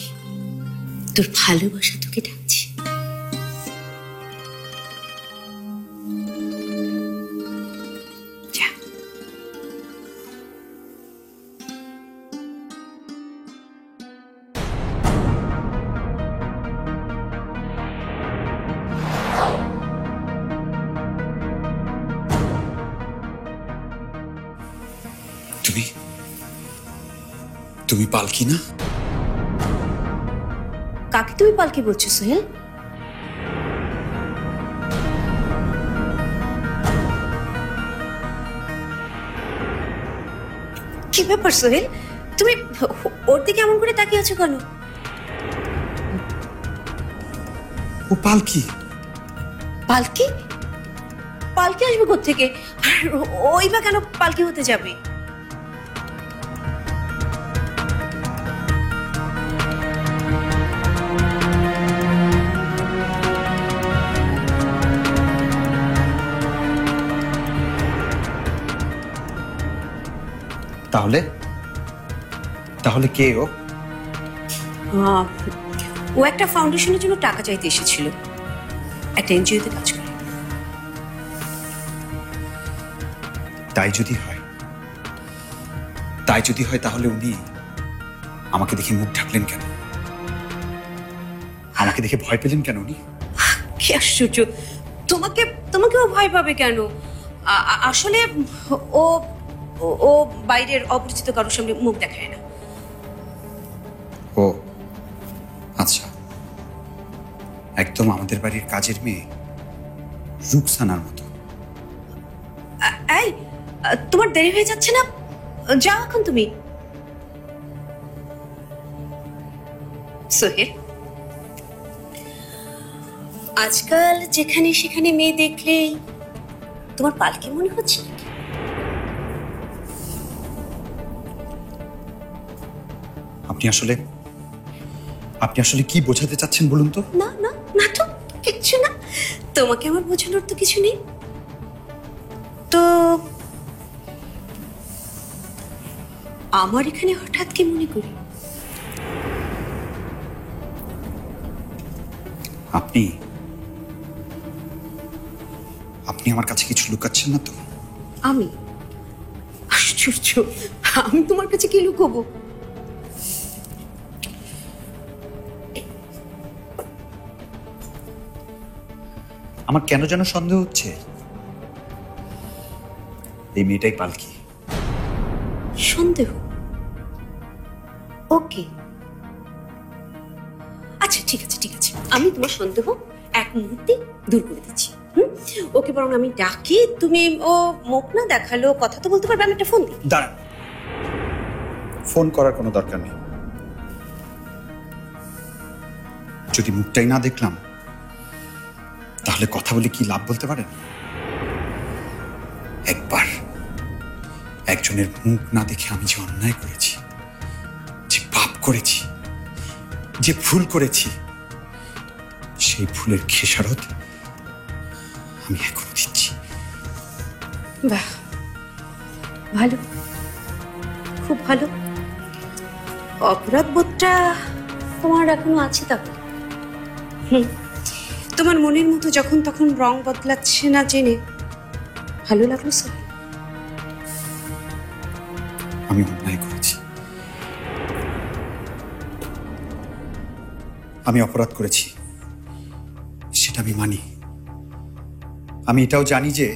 তোর ভালোবাসা তোকে ডাকছে। যা। তুমি পালকি না? কাকে তুমি পালকি বলছো সোহেল? কি ব্যাপার সোহেল, তুমি ওর দিকে এমন করে তাকিয়ে আছো কেন? ও পালকি। পালকি? পালকি আসবে কোত্থেকে? আর ওই বা কেন পালকি হতে যাবে? তাহলে তাহলে কে ও? ও একটা ফাউন্ডেশনের জন্য টাকা চাইতে এসেছিল, একটা এনজিওতে কাজ করে। তাই যদি হয় তাহলে উনি আমাকে দেখে মুখ ঢাকলেন কেন? আমাকে দেখে ভয় পেলেন কেন উনি? কি আশ্চর্য, তোমাকেও ভয় পাবে কেন? আসলে ও ও বাইরের অপরিচিত কারোর সামনে মুখ দেখায় না। ও আচ্ছা, একদম আমাদের বাড়ির কাজের মেয়ে রুকসানার মতো। তোমার দেরি হয়ে যাচ্ছে না? যাও এখন তুমি। সোহেল, আজকাল যেখানে সেখানে মেয়ে দেখলেই তোমার পালকি মনে হচ্ছে নাকি? আপনি আসলে কি বোঝাতে চাচ্ছেন বলুন তো? না না না, তো কিচ্ছু না, তোমাকে আমার বোঝানোর তো কিছু নেই। তো আমার এখানে হঠাৎ কি মনে করি? আপনি আমার কাছে কিছু লুকাচ্ছেন না তো? আমি? আশ্চর্য, আমি তোমার কাছে কি লুকোবো? আমার কেন যেন সন্দেহ হচ্ছে এই মেয়েটাই পালকি। সন্দেহ? ওকে, আচ্ছা ঠিক আছে ঠিক আছে, আমি তোমার সন্দেহ এক মুহূর্তে দূর করে দিচ্ছি। ওকে বরং আমি ডাকি, তুমি ও মুখ না দেখালো কথা তো বলতে পারবে, আমি একটা ফোন দিই। দাঁড়ান, ফোন করার কোনো দরকার নেই। যদি মুখটাই না দেখলাম তাহলে কথা বলে কি লাভ বলতে পারেন? একবার একজনের মুখ না দেখে আমি যে অন্যায় করেছি, যে পাপ করেছি, যে ভুল করেছি, সেই ভুলের খেসারত আমি এখন দিচ্ছি। বাহ, ভালো, খুব ভালো। অপরাধ বোধটা তোমার এখনো আছে তাহলে। তোমার মনের মতো যখন তখন রং বদলাচ্ছে না জেনে ভালো লাগলো স্যার। আমি অন্যায় করেছি, আমি অপরাধ করেছি, সেটা আমি মানি। আমি এটাও জানি যে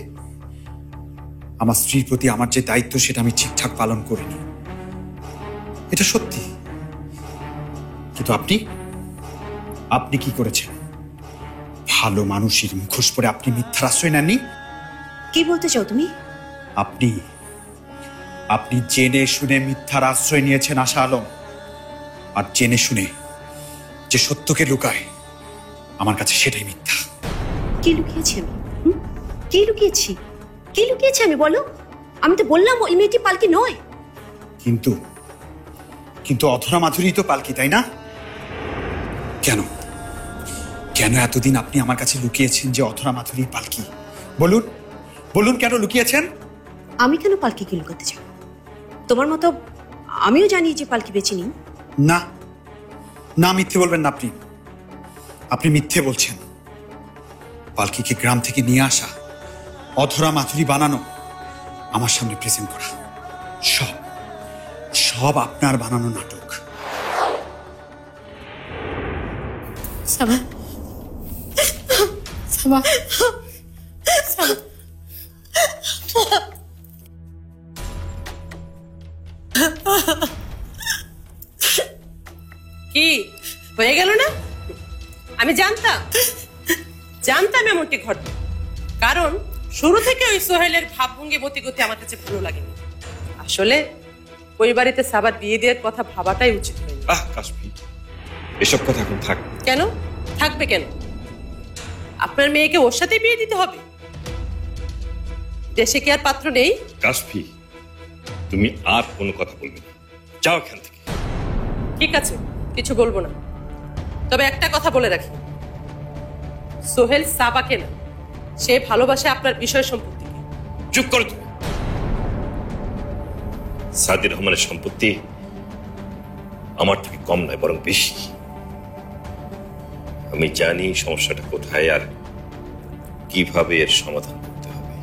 আমার স্ত্রীর প্রতি আমার যে দায়িত্ব সেটা আমি ঠিকঠাক পালন করিনি, এটা সত্যি। কিন্তু আপনি কি করেছেন? ভালো মানুষের মুখোশ পরে আপনি মিথ্যার আশ্রয় নেননি। কি বলতে চাও তুমি? আপনি জেনে শুনে মিথ্যার আশ্রয় নিয়েছেন আশা আলম। আর জেনে শুনে যে সত্যকে লুকায় আমার কাছে সেটাই মিথ্যা। কি লুকিয়েছি আমি? কি লুকিয়েছি? কি লুকিয়েছি আমি বলো? আমি তো বললাম ওই মেয়েটি পালকি নয়। কিন্তু অধরা মাধুরী তো পালকি, তাই না? কেন এতদিন আপনি আমার কাছে লুকিয়েছেন যে অধরা মাধুরী পালকি? বলুন কেন লুকিয়েছেন? আমি কেন পালকিকে লুকাতে চাই? তোমার মতো আমিও জানি যে পালকি বেঁচে নেই। না, মিথ্যে বলবেন না। আপনি মিথ্যে বলছেন। পালকিকে গ্রাম থেকে নিয়ে আসা, অধরা মাধুরী বানানো, আমার সামনে প্রেজেন্ট করা, সব আপনার বানানো নাটক। সাবা, সাবা, সাবা। কি হয়ে গেল না? আমি জানতাম এমনটি ঘটবে, কারণ শুরু থেকে ওই সোহেলের ভাবভঙ্গি মতিগতি আমার কাছে ভালো লাগেনি। আসলে ওই বাড়িতে সাবার বিয়ে দেওয়ার কথা ভাবাটাই উচিত হয়নি। কাশ্মীর, এসব কথা এখন থাক। কেন থাকবে? কেন আপনার মেয়েকে ওর সাথে বিয়ে দিতে হবে? দেশে কি আর পাত্র নেই? কাশ্মীর, তুমি আর কোনো কথা বলবে না, যাও এখান থেকে। ঠিক আছে, কিছু বলবো না। তবে একটা কথা বলে রাখি, সোহেল সাবাকে না, সে ভালোবাসে আপনার বিষয় সম্পত্তিকে। চুপ করো তুমি। সাদির রহমানের সম্পত্তি আমার থেকে কম নয়, বরং বেশি। আমি জানি সমস্যাটা কোথায় আর কিভাবে এর সমাধান করতে হবে।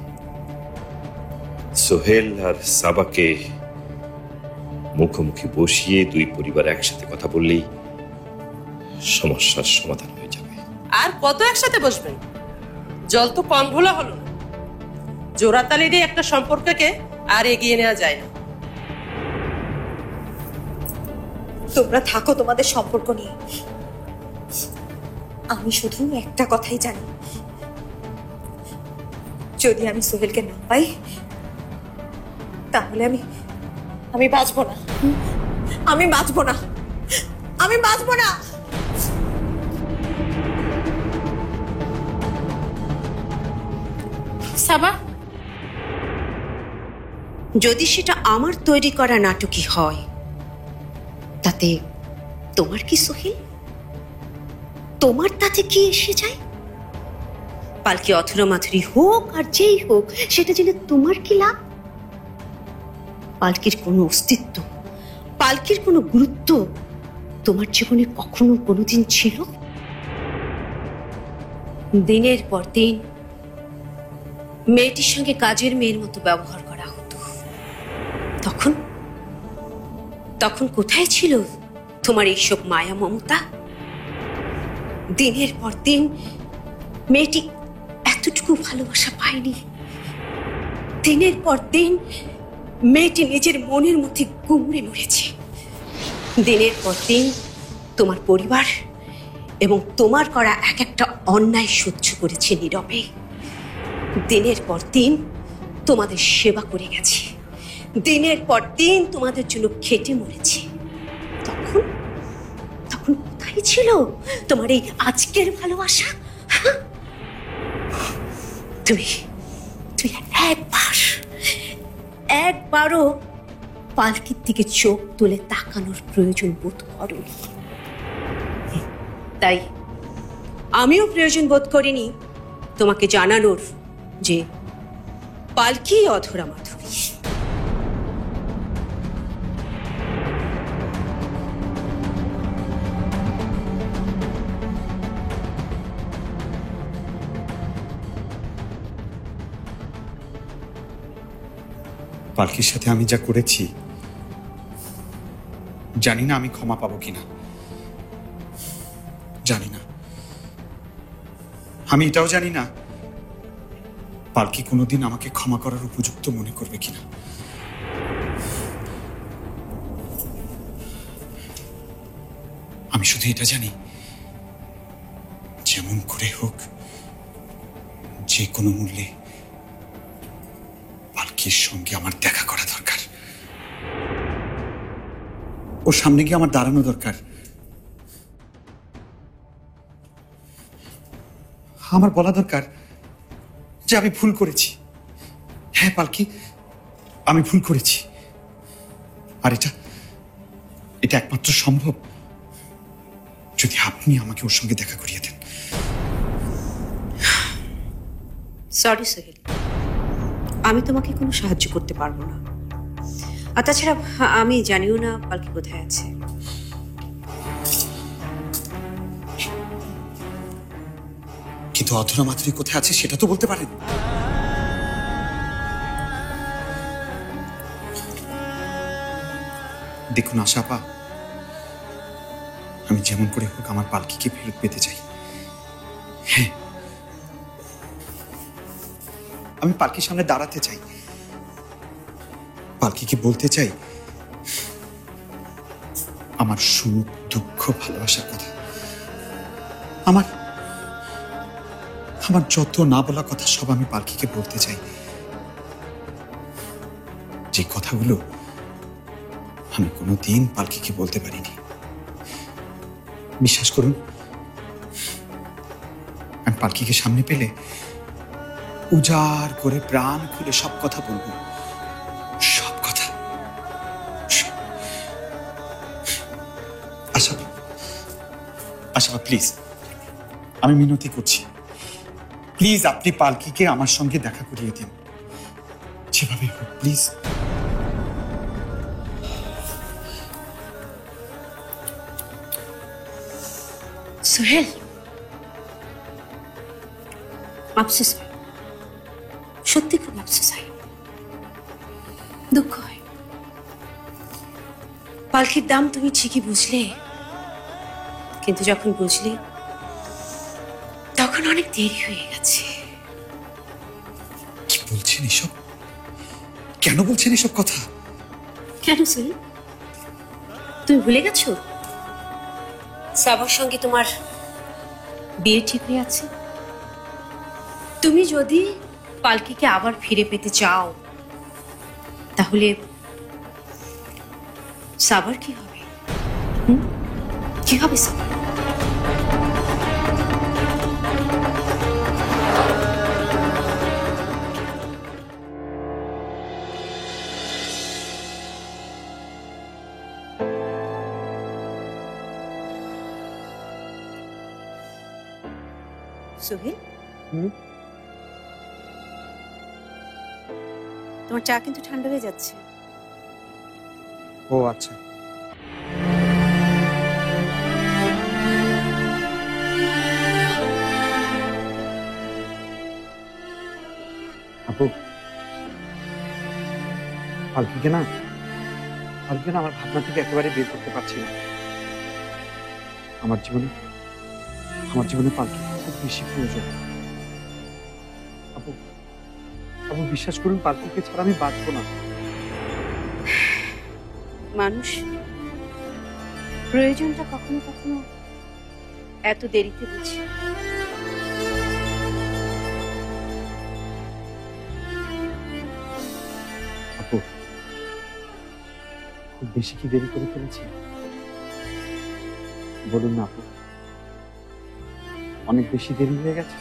সোহেল আর সাবাকে মুখোমুখি বসিয়ে দুই পরিবার একসাথে কথা বললেই সমস্যার সমাধান হয়ে যাবে। আর কত একসাথে বসবেন? জল তো কম ঘোলা হলো না। জোড়াতালি দিয়ে একটা সম্পর্ককে আর এগিয়ে নেওয়া যায় না। তোমরা থাকো তোমাদের সম্পর্ক নিয়ে। আমি শুধু একটা কথাই জানি, যদি আমি সোহেলকে না পাই তাহলে আমি বাঁচবো না। আমি বাঁচবো না। আমি বাঁচবো না। সাবা, যদি সেটা আমার তৈরি করা নাটকই হয় তাতে তোমার কি সোহেল? তোমার তাতে কি এসে যায়? পালকি অথরা মাথুরি হোক আর যেই হোক, সেটা জেনে তোমার কি লাভ? পালকির কোনো অস্তিত্ব, পালকির কোনো গুরুত্ব তোমার জীবনে কখনো কোনোদিন ছিল? দিনের পর দিন মেয়েটির সঙ্গে কাজের মেয়ের মতো ব্যবহার করা হতো। তখন তখন কোথায় ছিল তোমার এইসব মায়া মমতা? দিনের পর দিন মেয়েটি এতটুকু ভালোবাসা পায়নি। দিনের পর দিন মেয়েটি নিজের মনের মধ্যে গুমড়ে মরেছে। দিনের পর দিন তোমার পরিবার এবং তোমার করা এক একটা অন্যায় সহ্য করেছে নীরবে। দিনের পর দিন তোমাদের সেবা করে গেছে, দিনের পর দিন তোমাদের জন্য খেটে মরেছে। তখন তখন কোথায় ছিল তোমার এই আজকের ভালোবাসা? তুমি তুমি একবারও পালকির দিকে চোখ তুলে তাকানোর প্রয়োজন বোধ করোনি। তাই আমিও প্রয়োজন বোধ করিনি তোমাকে জানানোর যে পালকি অধরা মাধুরী। পালকির সাথে আমি যা করেছি, জানি না আমি ক্ষমা পাবো কিনা, জানি না। আমি এটাও জানি না পালকি কোনোদিন আমাকে ক্ষমা করার উপযুক্ত মনে করবে কিনা। আমি শুধু এটা জানি, যেমন করে হোক, যে কোনো মূল্যে পালকির সঙ্গে আমার দেখা করা দরকার। ওর সামনে গিয়ে আমার দাঁড়ানো দরকার। আমার বলা দরকার যে আমি ভুল করেছি। হ্যাঁ পালকি, আমি ভুল করেছি। আর এটা একমাত্র সম্ভব যদি আপনি আমাকে ওর সঙ্গে দেখা করিয়ে দেন। সরি সোহেল, আমি তোমাকে কোনো সাহায্য করতে পারবো না। আর তাছাড়া আমি জানিও না পালকি কোথায় আছে। কিন্তু অধরা মাধুরী কোথায় আছে সেটা তো বলতে পারেন। দেখুন আশাপা, আমি যেমন করে হোক আমার পালকিকে ফেরত পেতে চাই। হ্যাঁ, আমি পালকির সামনে দাঁড়াতে চাই, পালকিকে বলতে চাই আমার সুখ দুঃখ ভালোবাসার কথা, আমার যত না বলা কথা সব আমি পালকিকে বলতে চাই। যে কথাগুলো আমি কোনোদিন পালকিকে বলতে পারিনি। বিশ্বাস করুন, আমি পালকিকে সামনে পেলে উজাড় করে প্রাণ খুলে সব কথা বলবো, সব কথা। আশা প্লিজ, আমি মিনতি করছি, প্লিজ আপনি পালকিকে আমার সঙ্গে দেখা করিয়ে দিন, যেভাবে হোক প্লিজ। সোহেল, আফসোস হয়, সত্যি খুব আফসোস হয়, দুঃখ হয়। পালকির দাম তুমি ঠিকই বুঝলে, কিন্তু যখন বুঝলে তখন অনেক দেরি হয়ে গেছে। কি বলছেন এসব? কেন বলছেন এসব কথা? কেন সোহেল, তুমি ভুলে গেছো সাবার সঙ্গে তোমার বিয়ে ঠিক হয়ে আছে? তুমি যদি পালকিকে আবার ফিরে পেতে চাও তাহলে সাবার কি হবে? হুম? কি হবে সাবার? সোহেল, তোমার চা কিন্তু ঠান্ডা হয়ে যাচ্ছে। ও আচ্ছা। আপু, পালকিকে না আমার ভাবনা থেকে একেবারে বের করতে পারছি না। আমার জীবনে পালকি খুব বেশি প্রয়োজন। আপু বিশ্বাস করুন, পালকিকে ছাড়া আমি বাঁচবো না। মানুষ প্রয়োজনটা কখনো কখনো এত দেরিতে বুঝে। আপু, খুব বেশি কি দেরি করে ফেলেছি? বলুন না আপু, অনেক বেশি দেরি হয়ে গেছে?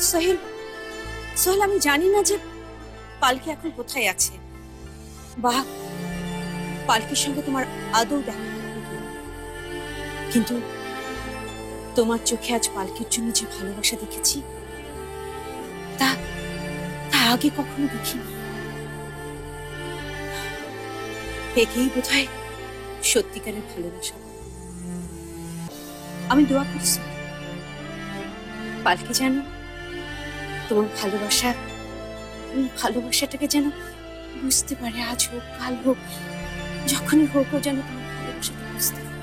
সোহেল, আমি জানি না যে পালকি এখন কোথায় আছে, বা পালকির সঙ্গে তোমার আদৌ দেখা হলো কিনা। কিন্তু তোমার চোখে আজ পালকির জন্য যে ভালোবাসা দেখেছি, তা আগে কখনো দেখিনি। একেই বোধহয় সত্যিকারের ভালোবাসা। আমি দোয়া করছি পালকি যেন তোমার ভালোবাসাটাকে যেন বুঝতে পারে। আজ হোক, কাল হোক, যখনই হোক, ও যেন তোমার ভালোবাসাটা বুঝতে পারে।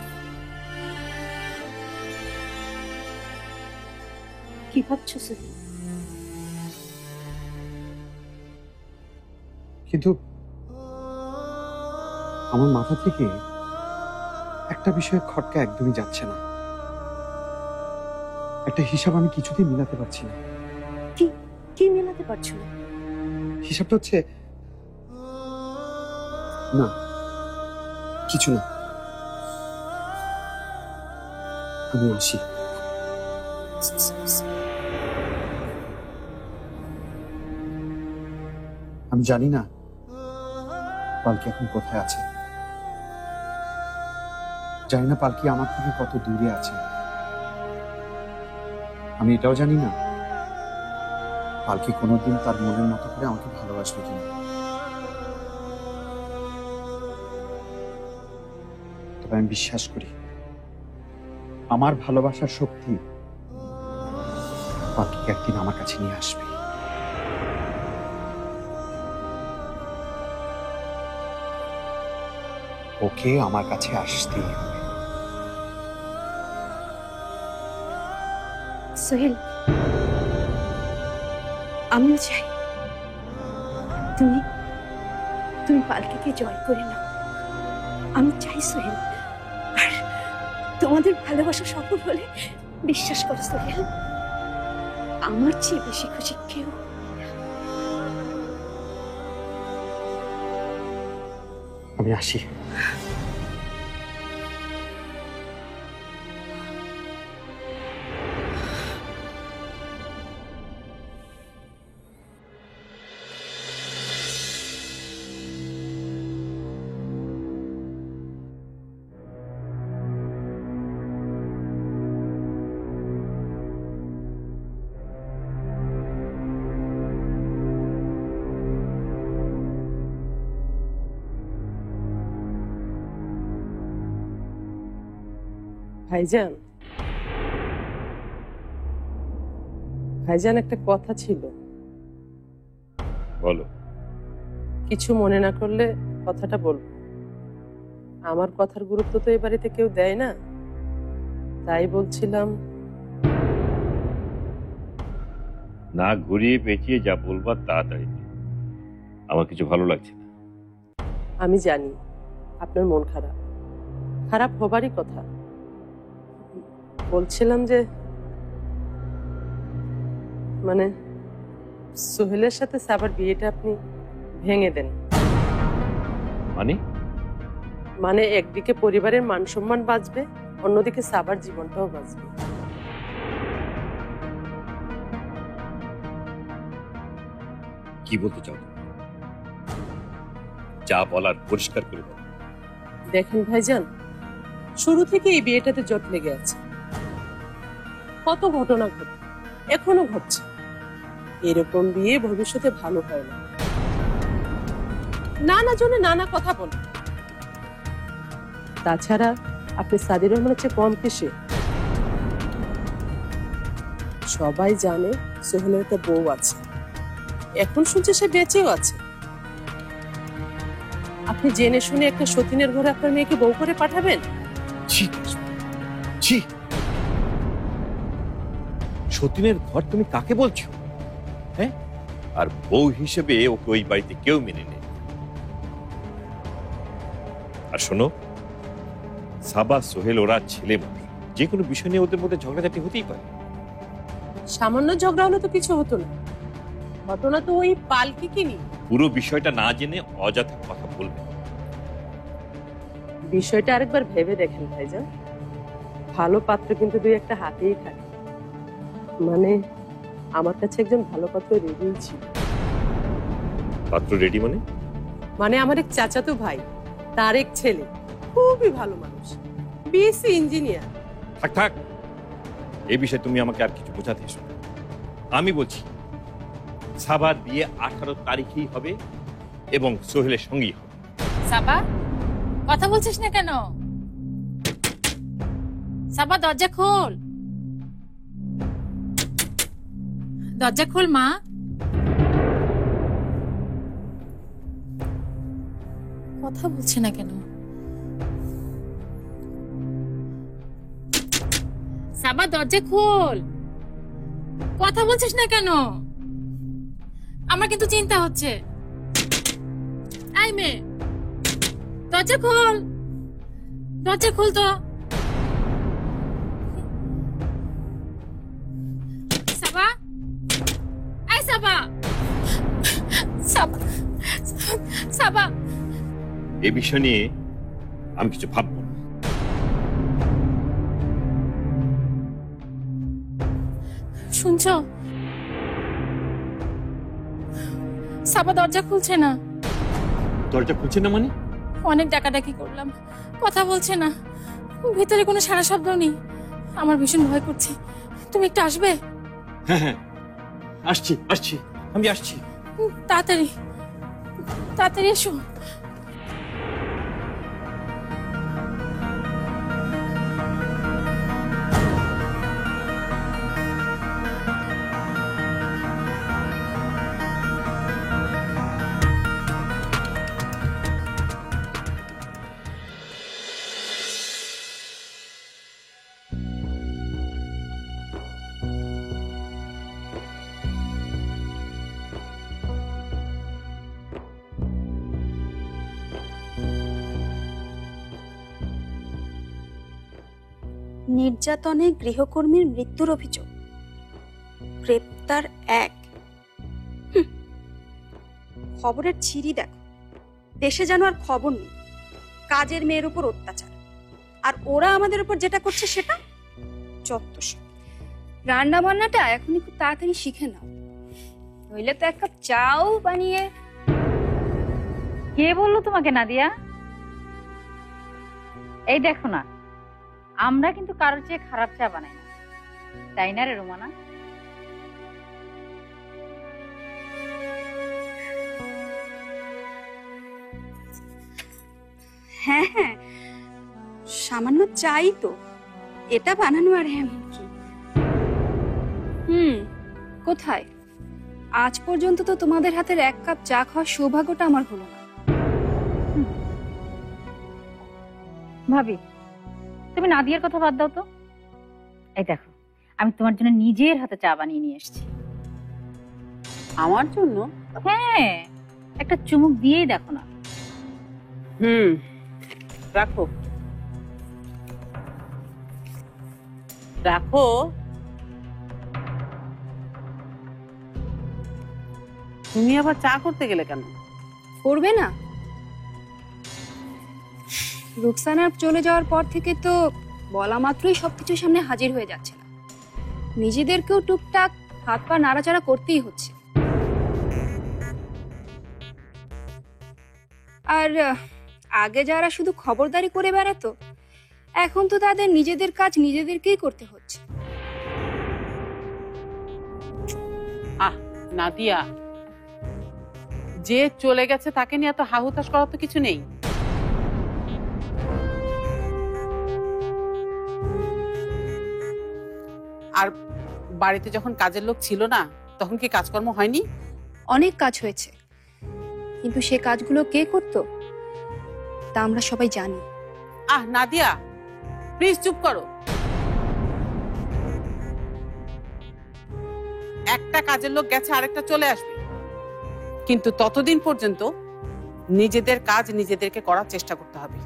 কি ভাবছো সুহি? কিন্তু আমার মাথা থেকে একটা বিষয়ে খটকা একদমই যাচ্ছে না। একটা হিসাব আমি কিছুতেই মিলাতে পারছি না। কি মেলাতে পারছো না? হিসাবটা হচ্ছে না, কিছু না। আমি আসি। আমি জানি না পালকি এখন কোথায় আছে, জানি না পালকি আমার থেকে কত দূরে আছে। আমি এটাও জানি না পালকি কোনোদিন তার মনের মতো করে আমাকে ভালোবাসবে কিনা। তবে আমি বিশ্বাস করি আমার ভালোবাসার শক্তি পালকিকে একদিন আমার কাছে নিয়ে আসবে। ওকে আমার কাছে আসতেই হবে। সোহেল, আমিও চাই তুমি পালকিকে জয় করে নাও। আমি চাই সোহেল, আর তোমাদের ভালোবাসা সফল হলে বিশ্বাস করো সোহেল, আমার চেয়ে বেশি খুশি কেউ। আমি আসি। ভাইজান একটা কথা ছিল, বলো। কিছু মনে না করলে কথাটা বলবো। আমার কথার গুরুত্ব তো এই বাড়িতে কেউ দেয় না, তাই বলছিলাম। না ঘুরিয়ে পেঁচিয়ে যা বলবার তাড়াতাড়ি, আমার কিছু ভালো লাগছে না। আমি জানি আপনার মন খারাপ হবারই কথা। বলছিলাম যে মানে সোহেলের সাথে সাবার বিয়েটা আপনি ভেঙে দেন। মানে মানে একদিকে পরিবারের মান সম্মান বাঁচবে, অন্যদিকে সাবার জীবনটাও বাঁচবে। কি বলতে চাও তুমি? যা বলার পরিষ্কার করে বলো। দেখেন ভাইজান, শুরু থেকে এই বিয়েটাতে জট লেগে আছে। কত ঘটনা ঘটে, এখনো ঘটছে। এরকম বিয়ে ভবিষ্যতে ভালো হয় না। নানা জনে নানা কথা বলে। তাছাড়া আপনি সাদির রহমানের চেয়ে কম কিসে? সবাই জানে সোহেলের একটা বউ আছে, এখন শুনছে সে বেঁচেও আছে। আপনি জেনে শুনে একটা সতীনের ঘরে আপনার মেয়েকে বউ করে পাঠাবেন? ছি ছি, সতীনের ঘর তুমি কাকে বলছো? হ্যাঁ, আর বউ হিসেবে ওকে ওই বাড়িতে কেউ মেনে নেই। আর শোনো, সাবা সোহেল ওরা ছেলে মানুষ, যে কোনো বিষয় নিয়ে ওদের মধ্যে ঝগড়াঝাটি হতেই পারে। সামান্য ঝগড়া হলে তো কিছু হতো না। ঘটনা তো ওই পালকি কি নিয়ে। পুরো বিষয়টা না জেনে অযথা কথা বলবে। বিষয়টা আরেকবার ভেবে দেখেন ভাইজান, ভালো পাত্র কিন্তু দুই একটা হাতেই থাকে। মানে আমার কাছে একজন ভালো পাত্র রেডি ছিল। পাত্র রেডি মানে? মানে আমার এক চাচাতো ভাই, তার এক ছেলে, খুবই ভালো মানুষ, বিএসসি ইঞ্জিনিয়ার। থাক থাক, এই বিষয়ে তুমি আমাকে আর কিছু বোঝাতে এসো না। আমি বলছি সাবার বিয়ে 18 তারিখেই হবে এবং সোহেলের সঙ্গেই হবে। সাবা, কথা বলছিস না কেন? সাবা, দরজা খোল, দরজা খোল মা। কথা বলছে না কেন? সাবা, দরজা খোল, কথা বলছিস না কেন? আমার কিন্তু চিন্তা হচ্ছে। আই মেয়ে, দরজা খোল, দরজা খোল তো। সাবা, আই সাবা, সাবা, সাবা। এই বিষয় নিয়ে আমি কিছু ভাববো না। শুনছো? সাবা দরজা খুলছে না। দরজা খুলছে না মানে? অনেক ডাকাডাকি করলাম, কথা বলছে না। ভেতরে কোনো সারা শব্দ নেই। আমার ভীষণ ভয় করছে। তুমি একটু আসবে? হ্যাঁ হ্যাঁ, আসছি আসছি, আমি আসছি। তাড়াতাড়ি তাড়াতাড়ি এসো। নির্যাতনে গৃহকর্মীর মৃত্যুর অভিযোগ, গ্রেপ্তার 1। খবরের ছিরি দেখো, দেশে যেন আর খবর নেই। কাজের মেয়ের উপর অত্যাচার, আর ওরা আমাদের উপর যেটা করছে সেটা চত্বর। রান্না বান্নাটা এখনই খুব তাড়াতাড়ি শিখে নাও, নইলে তো এক কাপ চাও বানিয়ে। কে বললো তোমাকে নাদিয়া? এই দেখো না, আমরা কিন্তু কারোর চেয়ে খারাপ চা বানাই না, তাই না রে রোমানা? হ্যাঁ হ্যাঁ, সামান্য চাই তো, এটা বানানো আর এমন কি। কোথায়? আজ পর্যন্ত তো তোমাদের হাতের এক কাপ চা খাওয়ার সৌভাগ্যটা আমার হলো না। ভাবি, তুমি নাদিয়ার কথা বাদ দাও তো। এই দেখো, আমি তোমার জন্য নিজের হাতে চা বানিয়ে নিয়ে এসেছি। আমার জন্য? হ্যাঁ, একটা চুমুক দিয়েই দেখো না। রাখো রাখো। তুমি আবার চা করতে গেলে কেন? করবে না? রুকসানার চলে যাওয়ার পর থেকে তো বলা মাত্রই সবকিছু সামনে হাজির হয়ে যাচ্ছে না, নিজেদেরকেও টুকটাক হাত পা নাড়াচাড়া করতেই হচ্ছে। আর আগে যারা শুধু খবরদারি করে বেড়াতো, এখন তো তাদের নিজেদের কাজ নিজেদেরকেই করতে হচ্ছে। আহ নাদিয়া, যে চলে গেছে তাকে নিয়ে এত হাহুতাশ করার তো কিছু নেই। আর বাড়িতে যখন কাজের লোক ছিল না, তখন কি কাজকর্ম হয়নি? অনেক কাজ হয়েছে, কিন্তু সে কাজগুলো কে করতো তা আমরা সবাই জানি। আহ নাদিয়া, প্লিজ চুপ করো। একটা কাজের লোক গেছে, আরেকটা চলে আসবে, কিন্তু ততদিন পর্যন্ত নিজেদের কাজ নিজেদেরকে করার চেষ্টা করতে হবে।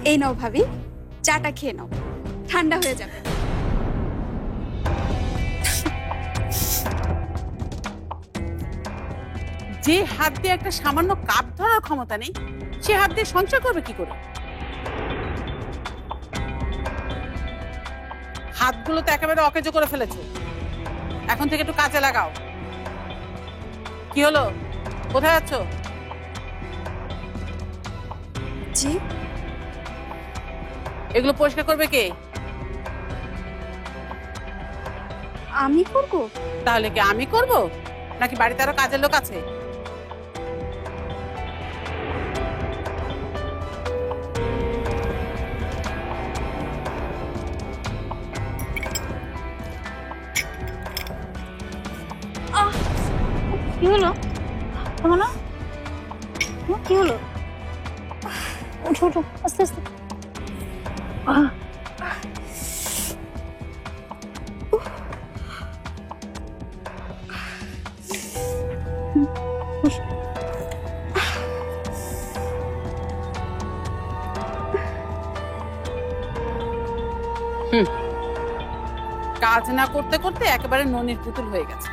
এই নাও ভাবি, চাটা খেয়ে নাও, ঠান্ডা হয়ে যাবে। যে হাত দিয়ে একটা সামান্য কাপ ধরার ক্ষমতা নেই, সে হাত দিয়ে সংসার করবে কি করে? হাতগুলো তো একেবারে অকেজো করে ফেলেছে, এখন থেকে একটু কাজে লাগাও। কি হলো, কোথায় যাচ্ছ? জি, এগুলো পরিষ্কার করবে কে? আমি করব। তাহলে কি আমি করব, নাকি বাড়িতে আরো কাজের লোক আছে? কি হলো তোমার? কি হলো? ওঠো ওঠো, আস্তে আস্তে। কাজ না করতে করতে একেবারে ননির পুতুল হয়ে গেছে।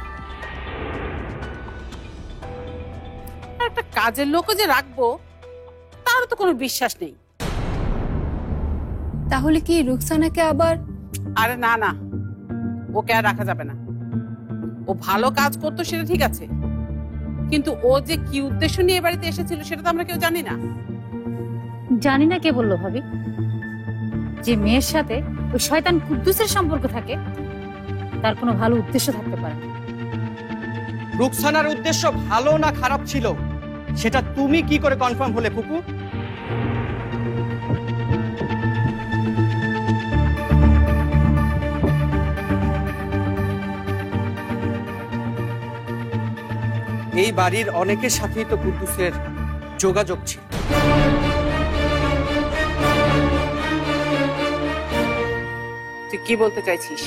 একটা কাজের লোকও যে রাখবো তার তো কোনো বিশ্বাস নেই। তাহলে কি রুকসানাকে আবার? আরে না না, ওকে আর রাখা যাবে না। ও ভালো কাজ করতো সেটা ঠিক আছে, কিন্তু ও যে কি উদ্দেশ্য নিয়ে বাড়িতে এসেছিল সেটা তো আমরা কেউ জানি না। জানি না কে বললো ভাবি? যে মেয়ের সাথে ওই শয়তান কুদ্দুসের সম্পর্ক থাকে, তার কোনো ভালো উদ্দেশ্য থাকতে পারে না। রুকসানার উদ্দেশ্য ভালো না খারাপ ছিল সেটা তুমি কি করে কনফার্ম হলে ফুপু? এই বাড়ির অনেকের সাথেই তো কুদ্দুসের যোগাযোগ ছিল। তুই কি বলতে চাইছিস?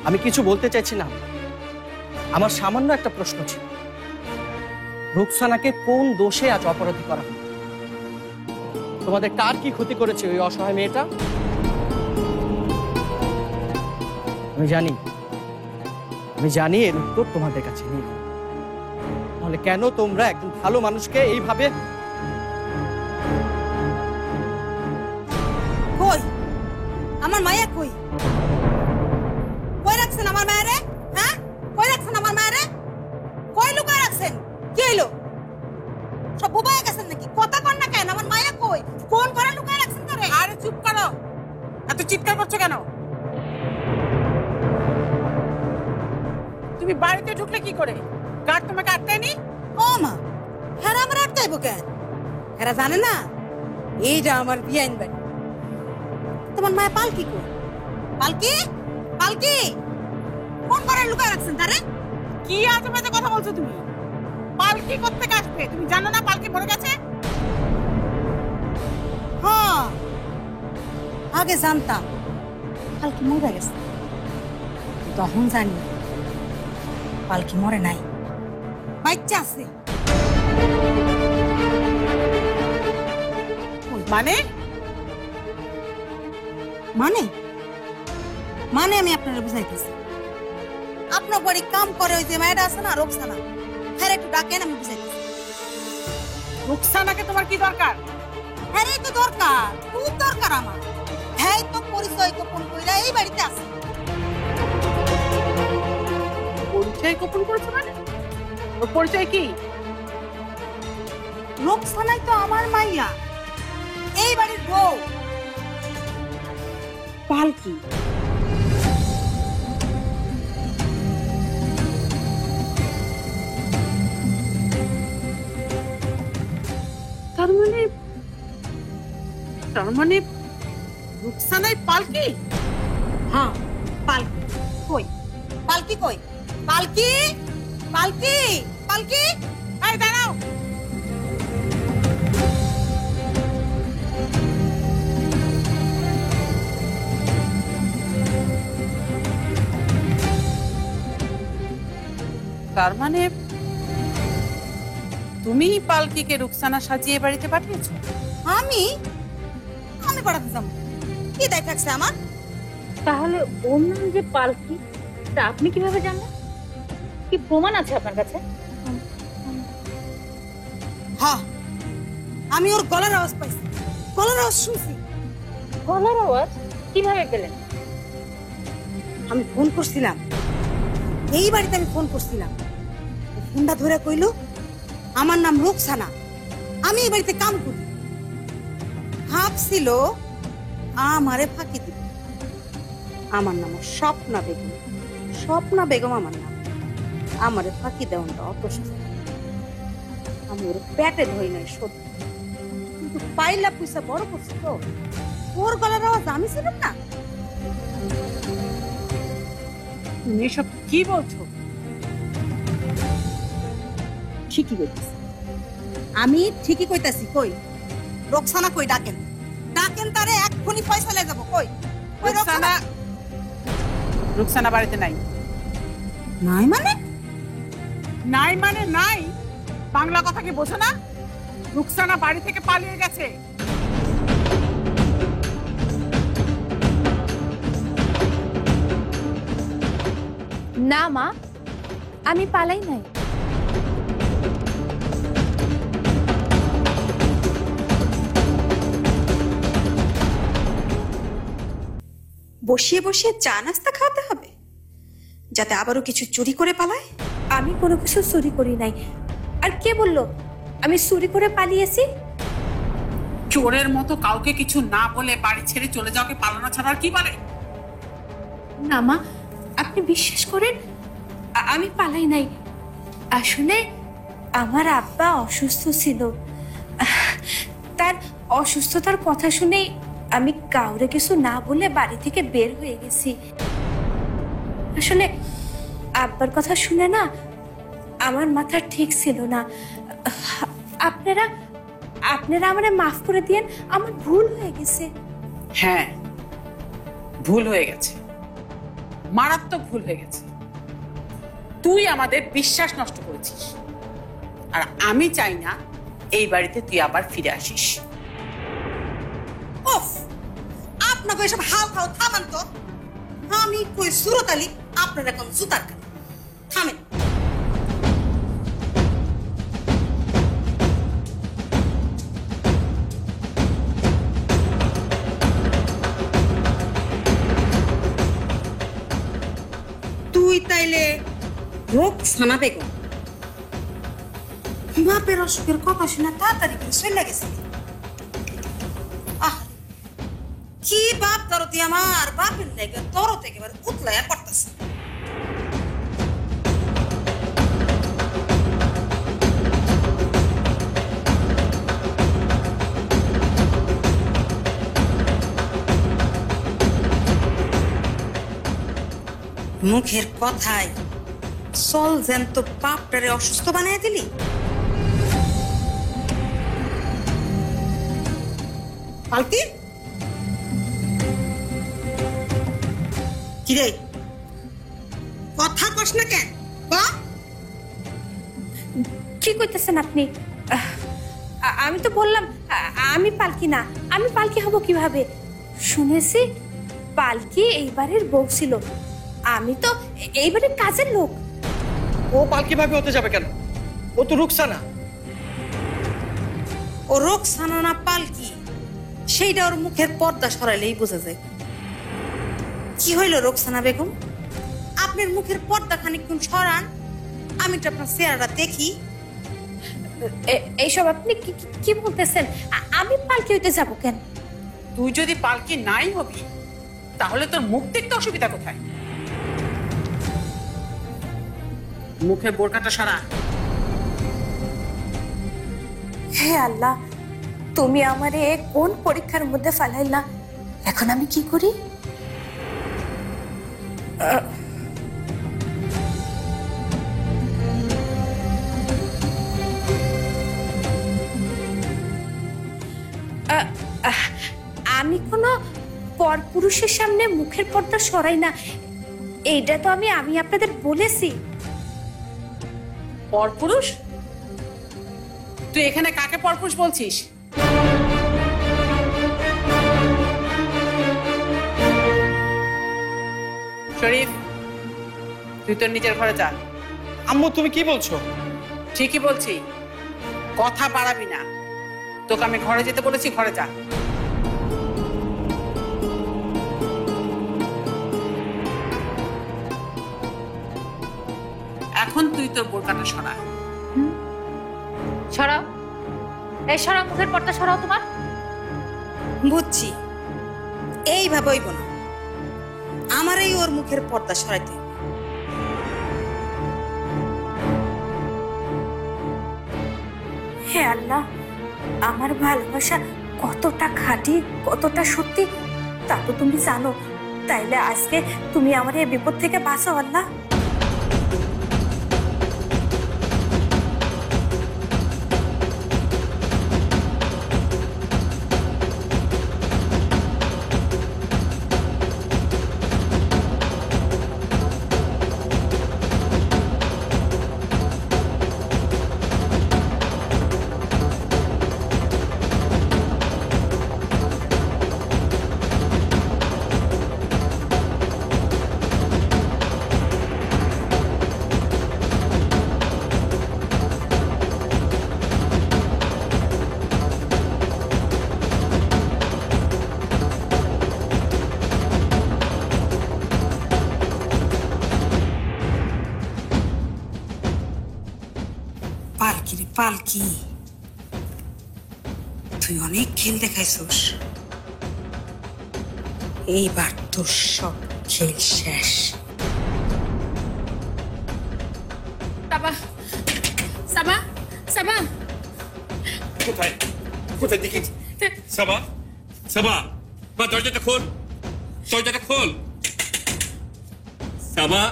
আমি কিছু বলতে চাইছি না, আমার সামান্য একটা প্রশ্ন ছিল। রুকসানাকে কোন দোষে আজ অপরাধী করা হলো? তোমাদের কার কি ক্ষতি করেছে ওই অসহায় মেয়েটা? আমি জানি এর উত্তর তোমাদের কাছে নেই। তাহলে কেন তোমরা একজন ভালো মানুষকে এইভাবে? কই আমার মায়া, কই কই রাখছেন আমার মায়েরে? হ্যাঁ, কই রাখছেন আমার মায়েরে? কই লুকায় রাখছেন? কি হইলো, সব বোবায় গেছেন নাকি? কথা কন না কেন? আমার মায়া কই? কোন ঘরে লুকায় রাখছেন তারে? আরে চুপ করো, এত চিৎকার করছো কেন? তুমি বাড়িতে ঢুকলে কি করে? গার্ড তোমাকে আটকায়নি? ও মা, হেরা আমার আটকাইবো কেন? হেরা জানে না এইটা আমার বিয়াইন বাড়ি। তোমার মায়া পালকি কই? পালকি, পালকি কোন ঘরে লুকায় রাখছেন তারে? কি আজে বাজে কথা বলছো তুমি? পালকি করতে আসবে, তুমি জানো না পালকি মরে গেছে? হ্যাঁ, আগে জানতাম পালকি মরে গেছে, তখন জানি পালকি মরে নাই, বাচ্চা আছে। মানে মানে মানে আমি আপনারা বুঝাইতেছি, আপনার বাড়ি কাম করে ওই যে মেয়েটা আছে না রোকসানা, হ্যাঁ একটু ডাকেন, আমি বুঝাইতেছি। রুকসানাকে তোমার কি দরকার? হ্যাঁ তো দরকার, খুব দরকার আমার। হ্যাঁ তো পরিচয় গোপন কইরা এই বাড়িতে আছে। পরিচয় গোপন করেছো মানে? ওর পরিচয় কি? রোকসানাই তো আমার মাইয়া, এই বাড়ির বউ। পালকি? তার মানে রুকসানাই পালকি? হ্যাঁ পালকি। কই পালকি, কই পালকি? পালকি, পালকি, এই দাঁড়াও। তার মানে তুমি পালকিকে রুকসানা সাজিয়ে বাড়িতে পাঠিয়েছো? আমি আমি পাঠাতে যাবো? কি দায় থাকছে আমার? তাহলে ওর নাম যে পালকি, তা আপনি কিভাবে জানলেন? কি প্রমাণ আছে আপনার কাছে? হ্যাঁ আমি ওর গলার আওয়াজ পাইছি, গলার আওয়াজ শুনছি। গলার আওয়াজ কিভাবে পেলেন? আমি ফোন করছিলাম, এই বাড়িতে আমি ফোন করছিলাম। ও ফোনটা ধরে কইলো আমার নাম রোকসানা, আমি এই বাড়িতে কাম করি। ভাবছিল আমারে ফাঁকি দিবে। আমার নাম স্বপ্না বেগম, স্বপ্না বেগম আমার নাম। আমারে ফাঁকি দেওয়াটা অত সোজা না। আমি ওর পেটে ধরি নাই সত্যি, কিন্তু পাইলা পয়সা বড় করছি তো। ওর গলার আওয়াজ আমি ছিলাম না। তুমি এসব কি বলছো? ঠিকই কইতাছি, আমি ঠিকই কইতাছি। কই রোকসানা? কই ডাকেন, ডাকেন তারে, এক্ষুনি ফয়সালা যাব। কই কই রোকসানা? রুকসানা বাড়িতে নাই। নাই মানে? নাই মানে নাই? বাংলা কথা কি বোঝো না? রুকসানা বাড়ি থেকে পালিয়ে গেছে। না মা, আমি পালাই নাই। বসিয়ে বসিয়ে চা নাস্তা খাওয়াতে হবে, যাতে আবারও কিছু চুরি করে পালায়? আমি কোনো কিছু চুরি করি নাই। আর কে বললো আমি চুরি করে পালিয়েছি? চোরের মতো কাউকে কিছু না বলে বাড়ি ছেড়ে চলে যাওয়াকে পালানো ছাড়া আর কি বলে? না মা, আপনি বিশ্বাস করেন আমি পালাই নাই। আসলে আমার আব্বা অসুস্থ ছিল, তার অসুস্থতার কথা শুনে আমি কাউরে কিছু না বলে বাড়ি থেকে বের হয়ে গেছি। আসলে আব্বার কথা শুনে না আমার মাথা ঠিক ছিল না। আপনারা আপনারা আমারে মাফ করে দিয়েন, আমার ভুল হয়ে গেছে। হ্যাঁ, ভুল হয়ে গেছে, মারাত্মক ভুল হয়ে গেছে। তুই আমাদের বিশ্বাস নষ্ট করেছিস, আর আমি চাই না এই বাড়িতে তুই আবার ফিরে আসিস। ওফ, আপনাকে এসব হাও খাও থামান তো। আমি কই সুরত আলী, আপনারা কোন জুতার কান? থামেন। তুই তাইলে রোকসানা বেগম, বাপের অসুখের কথা শুনে তাড়াতাড়ি করে চলে গেছে। আহ, কি বাপ দরদি আমার, বাপের লেগে দরদ একেবারে উতলাইয়া পড়তেছে। মুখের কথায় চল জ্যান্ত বাপটারে অসুস্থ বানিয়ে দিলি। পালকি, কিরে কথা কস না কেন? কি করতেছেন আপনি? আমি তো বললাম আমি পালকি না। আমি পালকি হব কিভাবে? শুনেছি পালকি এইবারের বউ ছিল, আমি তো এইবারের কাজের লোক। ও পালকি ভাবে হতে যাবে কেন? ও তো রুকসানা। ও রোকসানা না পালকি সেইটা ওর মুখের পর্দা সরাইলেই বোঝা যায়। কি হইল রোকসানা বেগম, আপনার মুখের পর্দা খানিকক্ষণ সরান, আমি তো আপনার চেহারাটা দেখি। এইসব আপনি কি বলতেছেন? আমি পালকি হইতে যাব কেন? তুই যদি পালকি নাই হবি তাহলে তোর মুখ দেখতে অসুবিধা কোথায়? মুখের বোরকাটা সরা। হে আল্লাহ, তুমি আমারে কোন পরীক্ষার মধ্যে ফেলাইলা, এখন আমি কি করি? আমি কোনো পরপুরুষের সামনে মুখের পর্দা সরাই না, এইটা তো আমি আপনাদের বলেছি। পরপুরুষ? তুই এখানে কাকে পরপুরুষ বলছিস? শরীফ, তুই তোর নিজের ঘরে যা। আম্মু তুমি কি বলছো? ঠিকই বলছি, কথা বাড়াবি না। তোকে আমি ঘরে যেতে বলেছি, ঘরে যা। এখন তুই তোর বোরকাটা সরা। সরাও, এই সরাও, মুখের পর্দা সরাও তোমার। বুঝছি, এইভাবে হইব না, আমার এই ওর মুখের পর্দা সরাইতে হবে। হে আল্লাহ, আমার ভালোবাসা কতটা খাঁটি, কতটা সত্যি তা তো তুমি জানো। তাইলে আজকে তুমি আমার এই বিপদ থেকে বাঁচাও আল্লাহ। পালকি রে পালকি, তুই অনেক খেল দেখাইছস, এইবার তোর সব খেল শেষ। সাবা, সাবা, সাবা, কোথায় কোথায় দেখি? সাবা, সাবা, বা দরজাটা খোল, দরজাটা খোল। সাবা,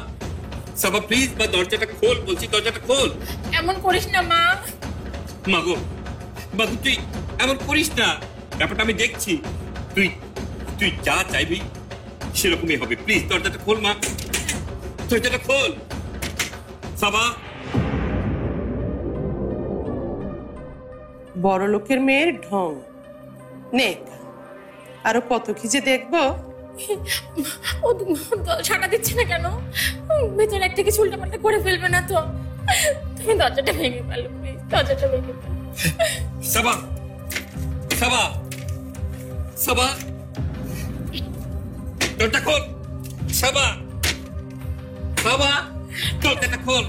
সাবা প্লিজ, বা দরজাটা খোল বলছি, দরজাটা খোল। এমন করিস না মা। মাগো, বাবু তুই এমন করিস না, ব্যাপারটা আমি দেখছি। তুই তুই যা চাইবি সেরকমই হবে। প্লিজ দরজাটা খোল মা, দরজাটা খোল। সাবা, বড় লোকের মেয়ের ঢং। নে, আরো কত কি যে দেখবো। ও সাড়া দিচ্ছে না কেন? ভেতরে একটা কিছু উল্টাপাল্টা করে ফেলবে না তো? তুমি দরজাটা ভেঙে ফেলো প্লিজ, দরজাটা ভেঙে ফেলো। সাবা, সাবা, সাবা, দরজা খোল। সাবা, সাবা, দরজাটা খোল,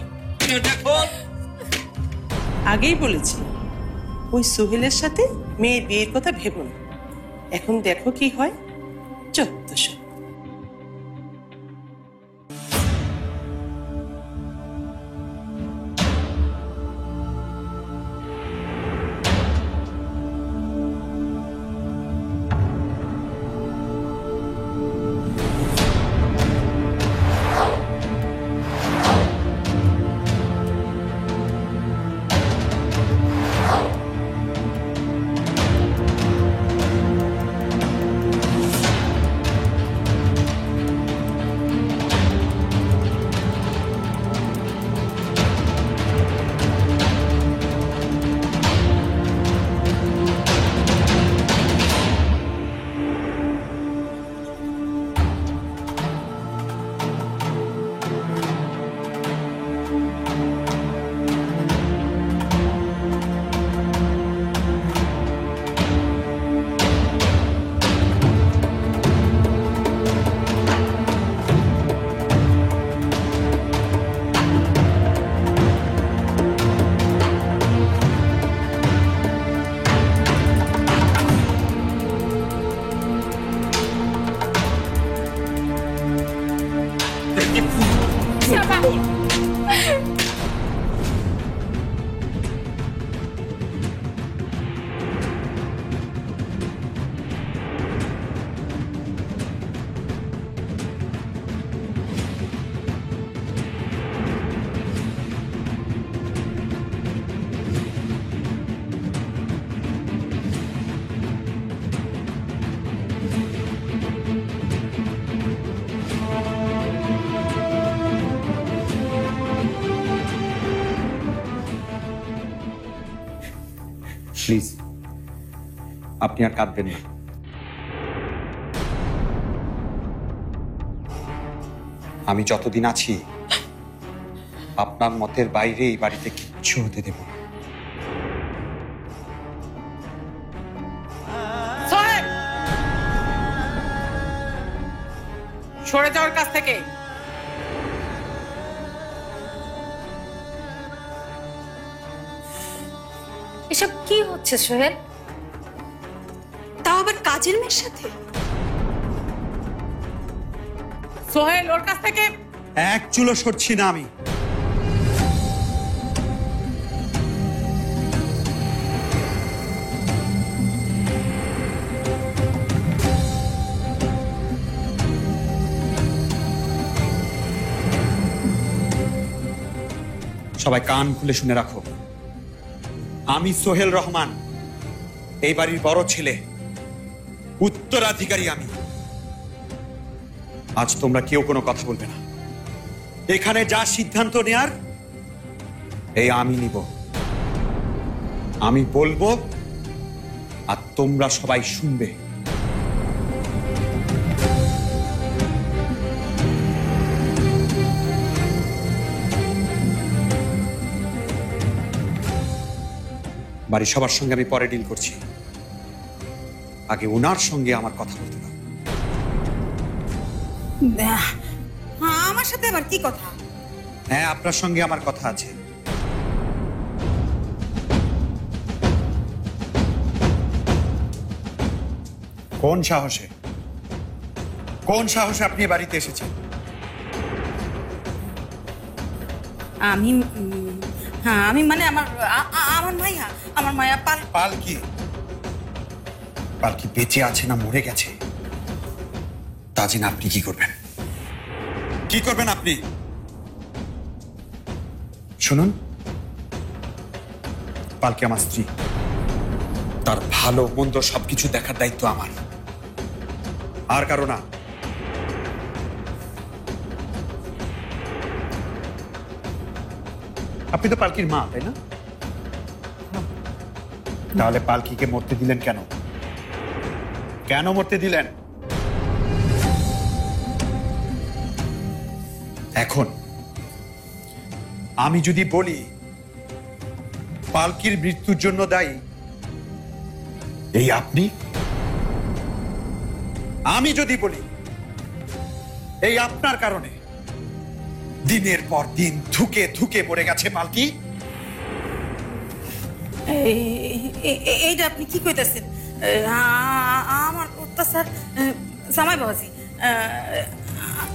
দরজা খোল। আগেই বলেছি ওই সোহেলের সাথে মেয়ের বিয়ের কথা ভেবো না। এখন দেখো কি হয়। চত্বর প্লিজ আপনি আর কাঁদবেন না। আমি যতদিন আছি আপনার মতের বাইরে এই বাড়িতে কিচ্ছু হতে দেব না। সোহেল, সরে যাওয়ার কাছ থেকে। এসব কি হচ্ছে সোহেল? তাও আবার কাজের মেয়ের সাথে। সোহেল, ওর কাছ থেকে এক চুলো সরছি না আমি। সবাই কান খুলে শুনে রাখো, আমি সোহেল রহমান, এই বাড়ির বড় ছেলে, উত্তরাধিকারী আমি। আজ তোমরা কেউ কোনো কথা বলবে না। এখানে যা সিদ্ধান্ত নেয়ার এই আমি নিব। আমি বলবো আর তোমরা সবাই শুনবে। বাড়ির সবার সঙ্গে আমি পরে ডিল করছি, আগে ওনার সঙ্গে আমার কথা বলতে দাও। আমার সাথে আবার কি কথা? হ্যাঁ, আপনার সঙ্গে আমার কথা আছে। কোন সাহসে আপনি এ বাড়িতে এসেছেন? আমি আমি মানে আমার মায়া পালকি বেঁচে আছে না মরে গেছে তা জেনে আপনি কি করবেন? আপনি শুনুন, পালকি আমার স্ত্রী, তার ভালো মন্দ সবকিছু দেখার দায়িত্ব আমার, আর কারো না। আপনি তো পালকির মা, তাই না? তাহলে পালকিকে মরতে দিলেন কেন? কেন মরতে দিলেন? এখন আমি যদি বলি পালকির মৃত্যুর জন্য দায়ী এই আপনি, আমি যদি বলি এই আপনার কারণে দিনের পর দিন ধুকে ধুকে মরে গেছে পালকি, এইটা আপনি কি কইতাছেন? আমার অত্যাচার জামাই বাবাজি,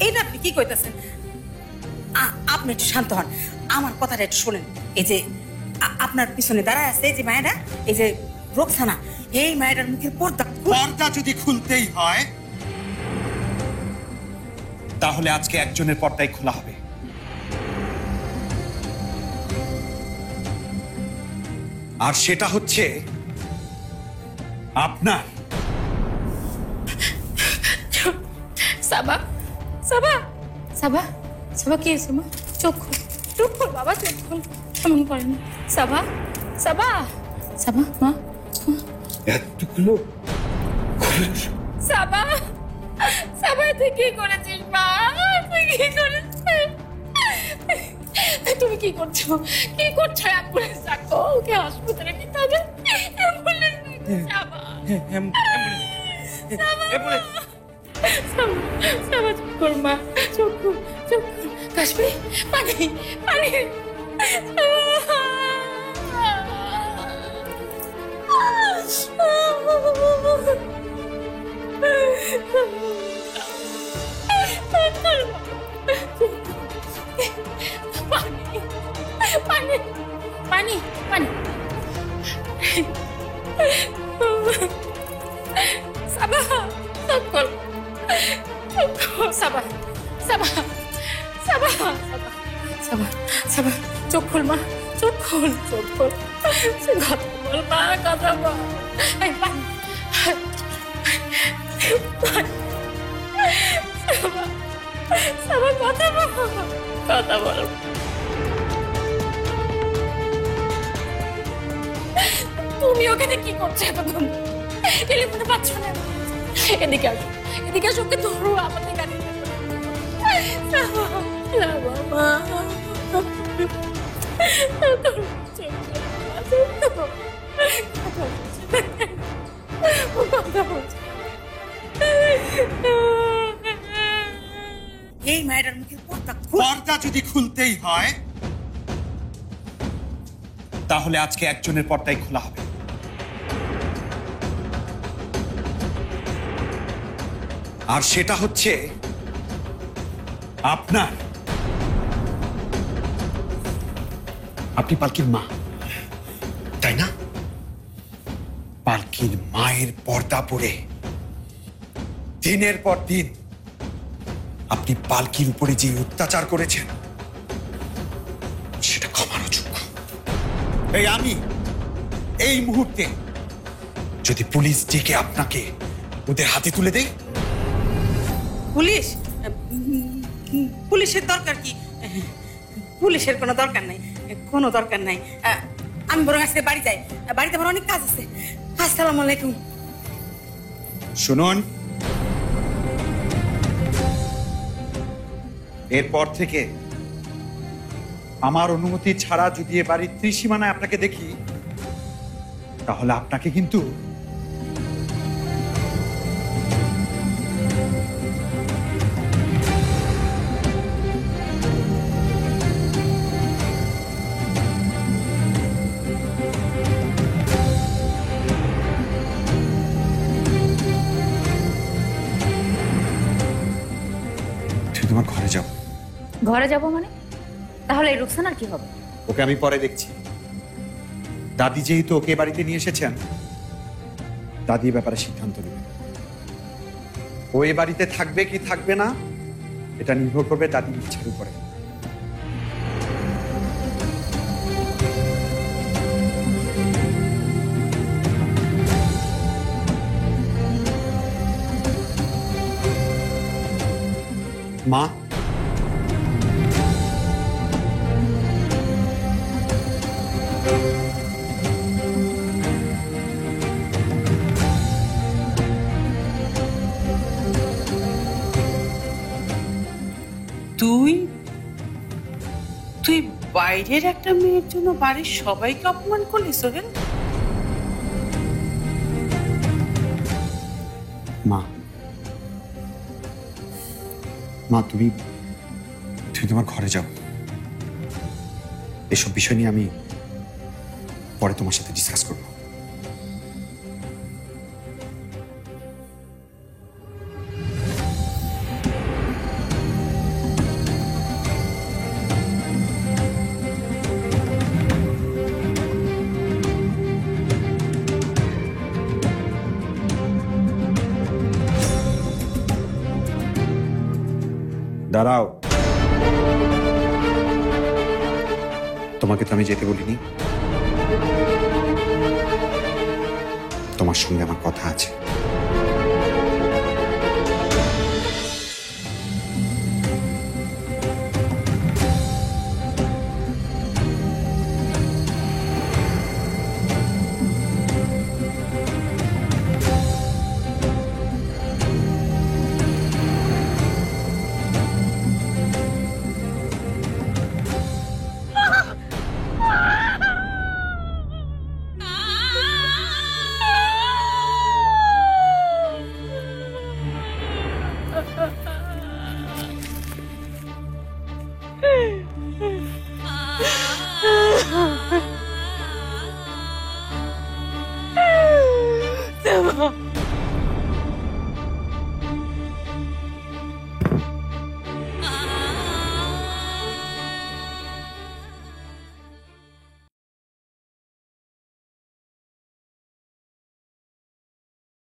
এইটা আপনি কি কইতাছেন? আপনি একটু শান্ত হন, আমার কথাটা একটু শোনেন। এই যে আপনার পিছনে দাঁড়ায় আছে এই যে মায়েরা, এই যে রোকসানা, এই মায়েরার মুখের পর্দা যদি খুলতেই হয় তাহলে আজকে একজনের পর্দাই খোলা হবে। আর সেটা হচ্ছে আপনার। সাবা সাবা সাবা সাবা কি হয়েছে মা? চোখ খোল বাবা, চোখ খোল, এমন করেন। সাবা সাবা সাবা মা, এতগুলো সাবা সাবা তুই কি করেছিস মা? তুই কি করেছিস? তুমি কি করছো? অ্যাম্বুলেন্স ডাকো, ওকে হাসপাতালে নিতে হবে। অ্যাম্বুলেন্স সাবা, সাবা চুপ কর মা, চুপ কর। কাশ্মীর পানি পানি। পানি পানি পানি। সাবা সকল সাবা সাবা সাবা সাবা সাবা চোখ খোল মা, চোখ খোল। কথা বল মা, কথা বল। এই পানি সাবা সাবা, কথা বল। তুমি ওখানে কি করছো এতক্ষণ? টেলিফোনে পাচ্ছ না? এদিকে আসো, এদিকে আসো, ওকে ধরো আমাদের গাড়ি। এই মায়ের মুখের পর্দা পর্দা যদি খুলতেই হয় তাহলে আজকে একজনের পর্দাই খোলা হবে। আর সেটা হচ্ছে আপনার। আপনি পালকির মা, তাই না? পালকির মায়ের পর্দা পড়ে দিনের পর দিন আপনি পালকির উপরে যে অত্যাচার করেছেন সেটা ক্ষমার অযোগ্য। আমি এই মুহূর্তে যদি পুলিশ ডেকে আপনাকে ওদের হাতে তুলে দেই। পুলিশ? পুলিশের দরকার কি? পুলিশের কোনো দরকার নাই, কোনো দরকার নাই। আমি বরং আজকে বাড়ি যাই, বাড়িতে আমার অনেক কাজ আছে। আসসালামু আলাইকুম। শুনুন, এরপর থেকে আমার অনুমতি ছাড়া যদি এ বাড়ির ত্রিসীমানায় আপনাকে দেখি তাহলে আপনাকে কিন্তু তোমার ঘরে যাও। ঘরে যাব মানে? তাহলে এই রুকসানার কি হবে? ওকে আমি পরে দেখছি। দাদি যেহেতু ওকে বাড়িতে নিয়ে এসেছেন, দাদি ব্যাপারে সিদ্ধান্ত নেবে। ও এ বাড়িতে থাকবে কি থাকবে না এটা নির্ভর করবে দাদির ইচ্ছার উপরে। মা, তুই তুই বাইরের একটা মেয়ের জন্য বাড়ির সবাইকে অপমান করলি সোহেল? মা, মা তুমি তোমার ঘরে যাও। এসব বিষয় নিয়ে আমি পরে তোমার সাথে ডিসকাস করব। দাঁড়াও, তোমাকে তো আমি যেতে বলিনি। তোমার সঙ্গে আমার কথা আছে। দেবা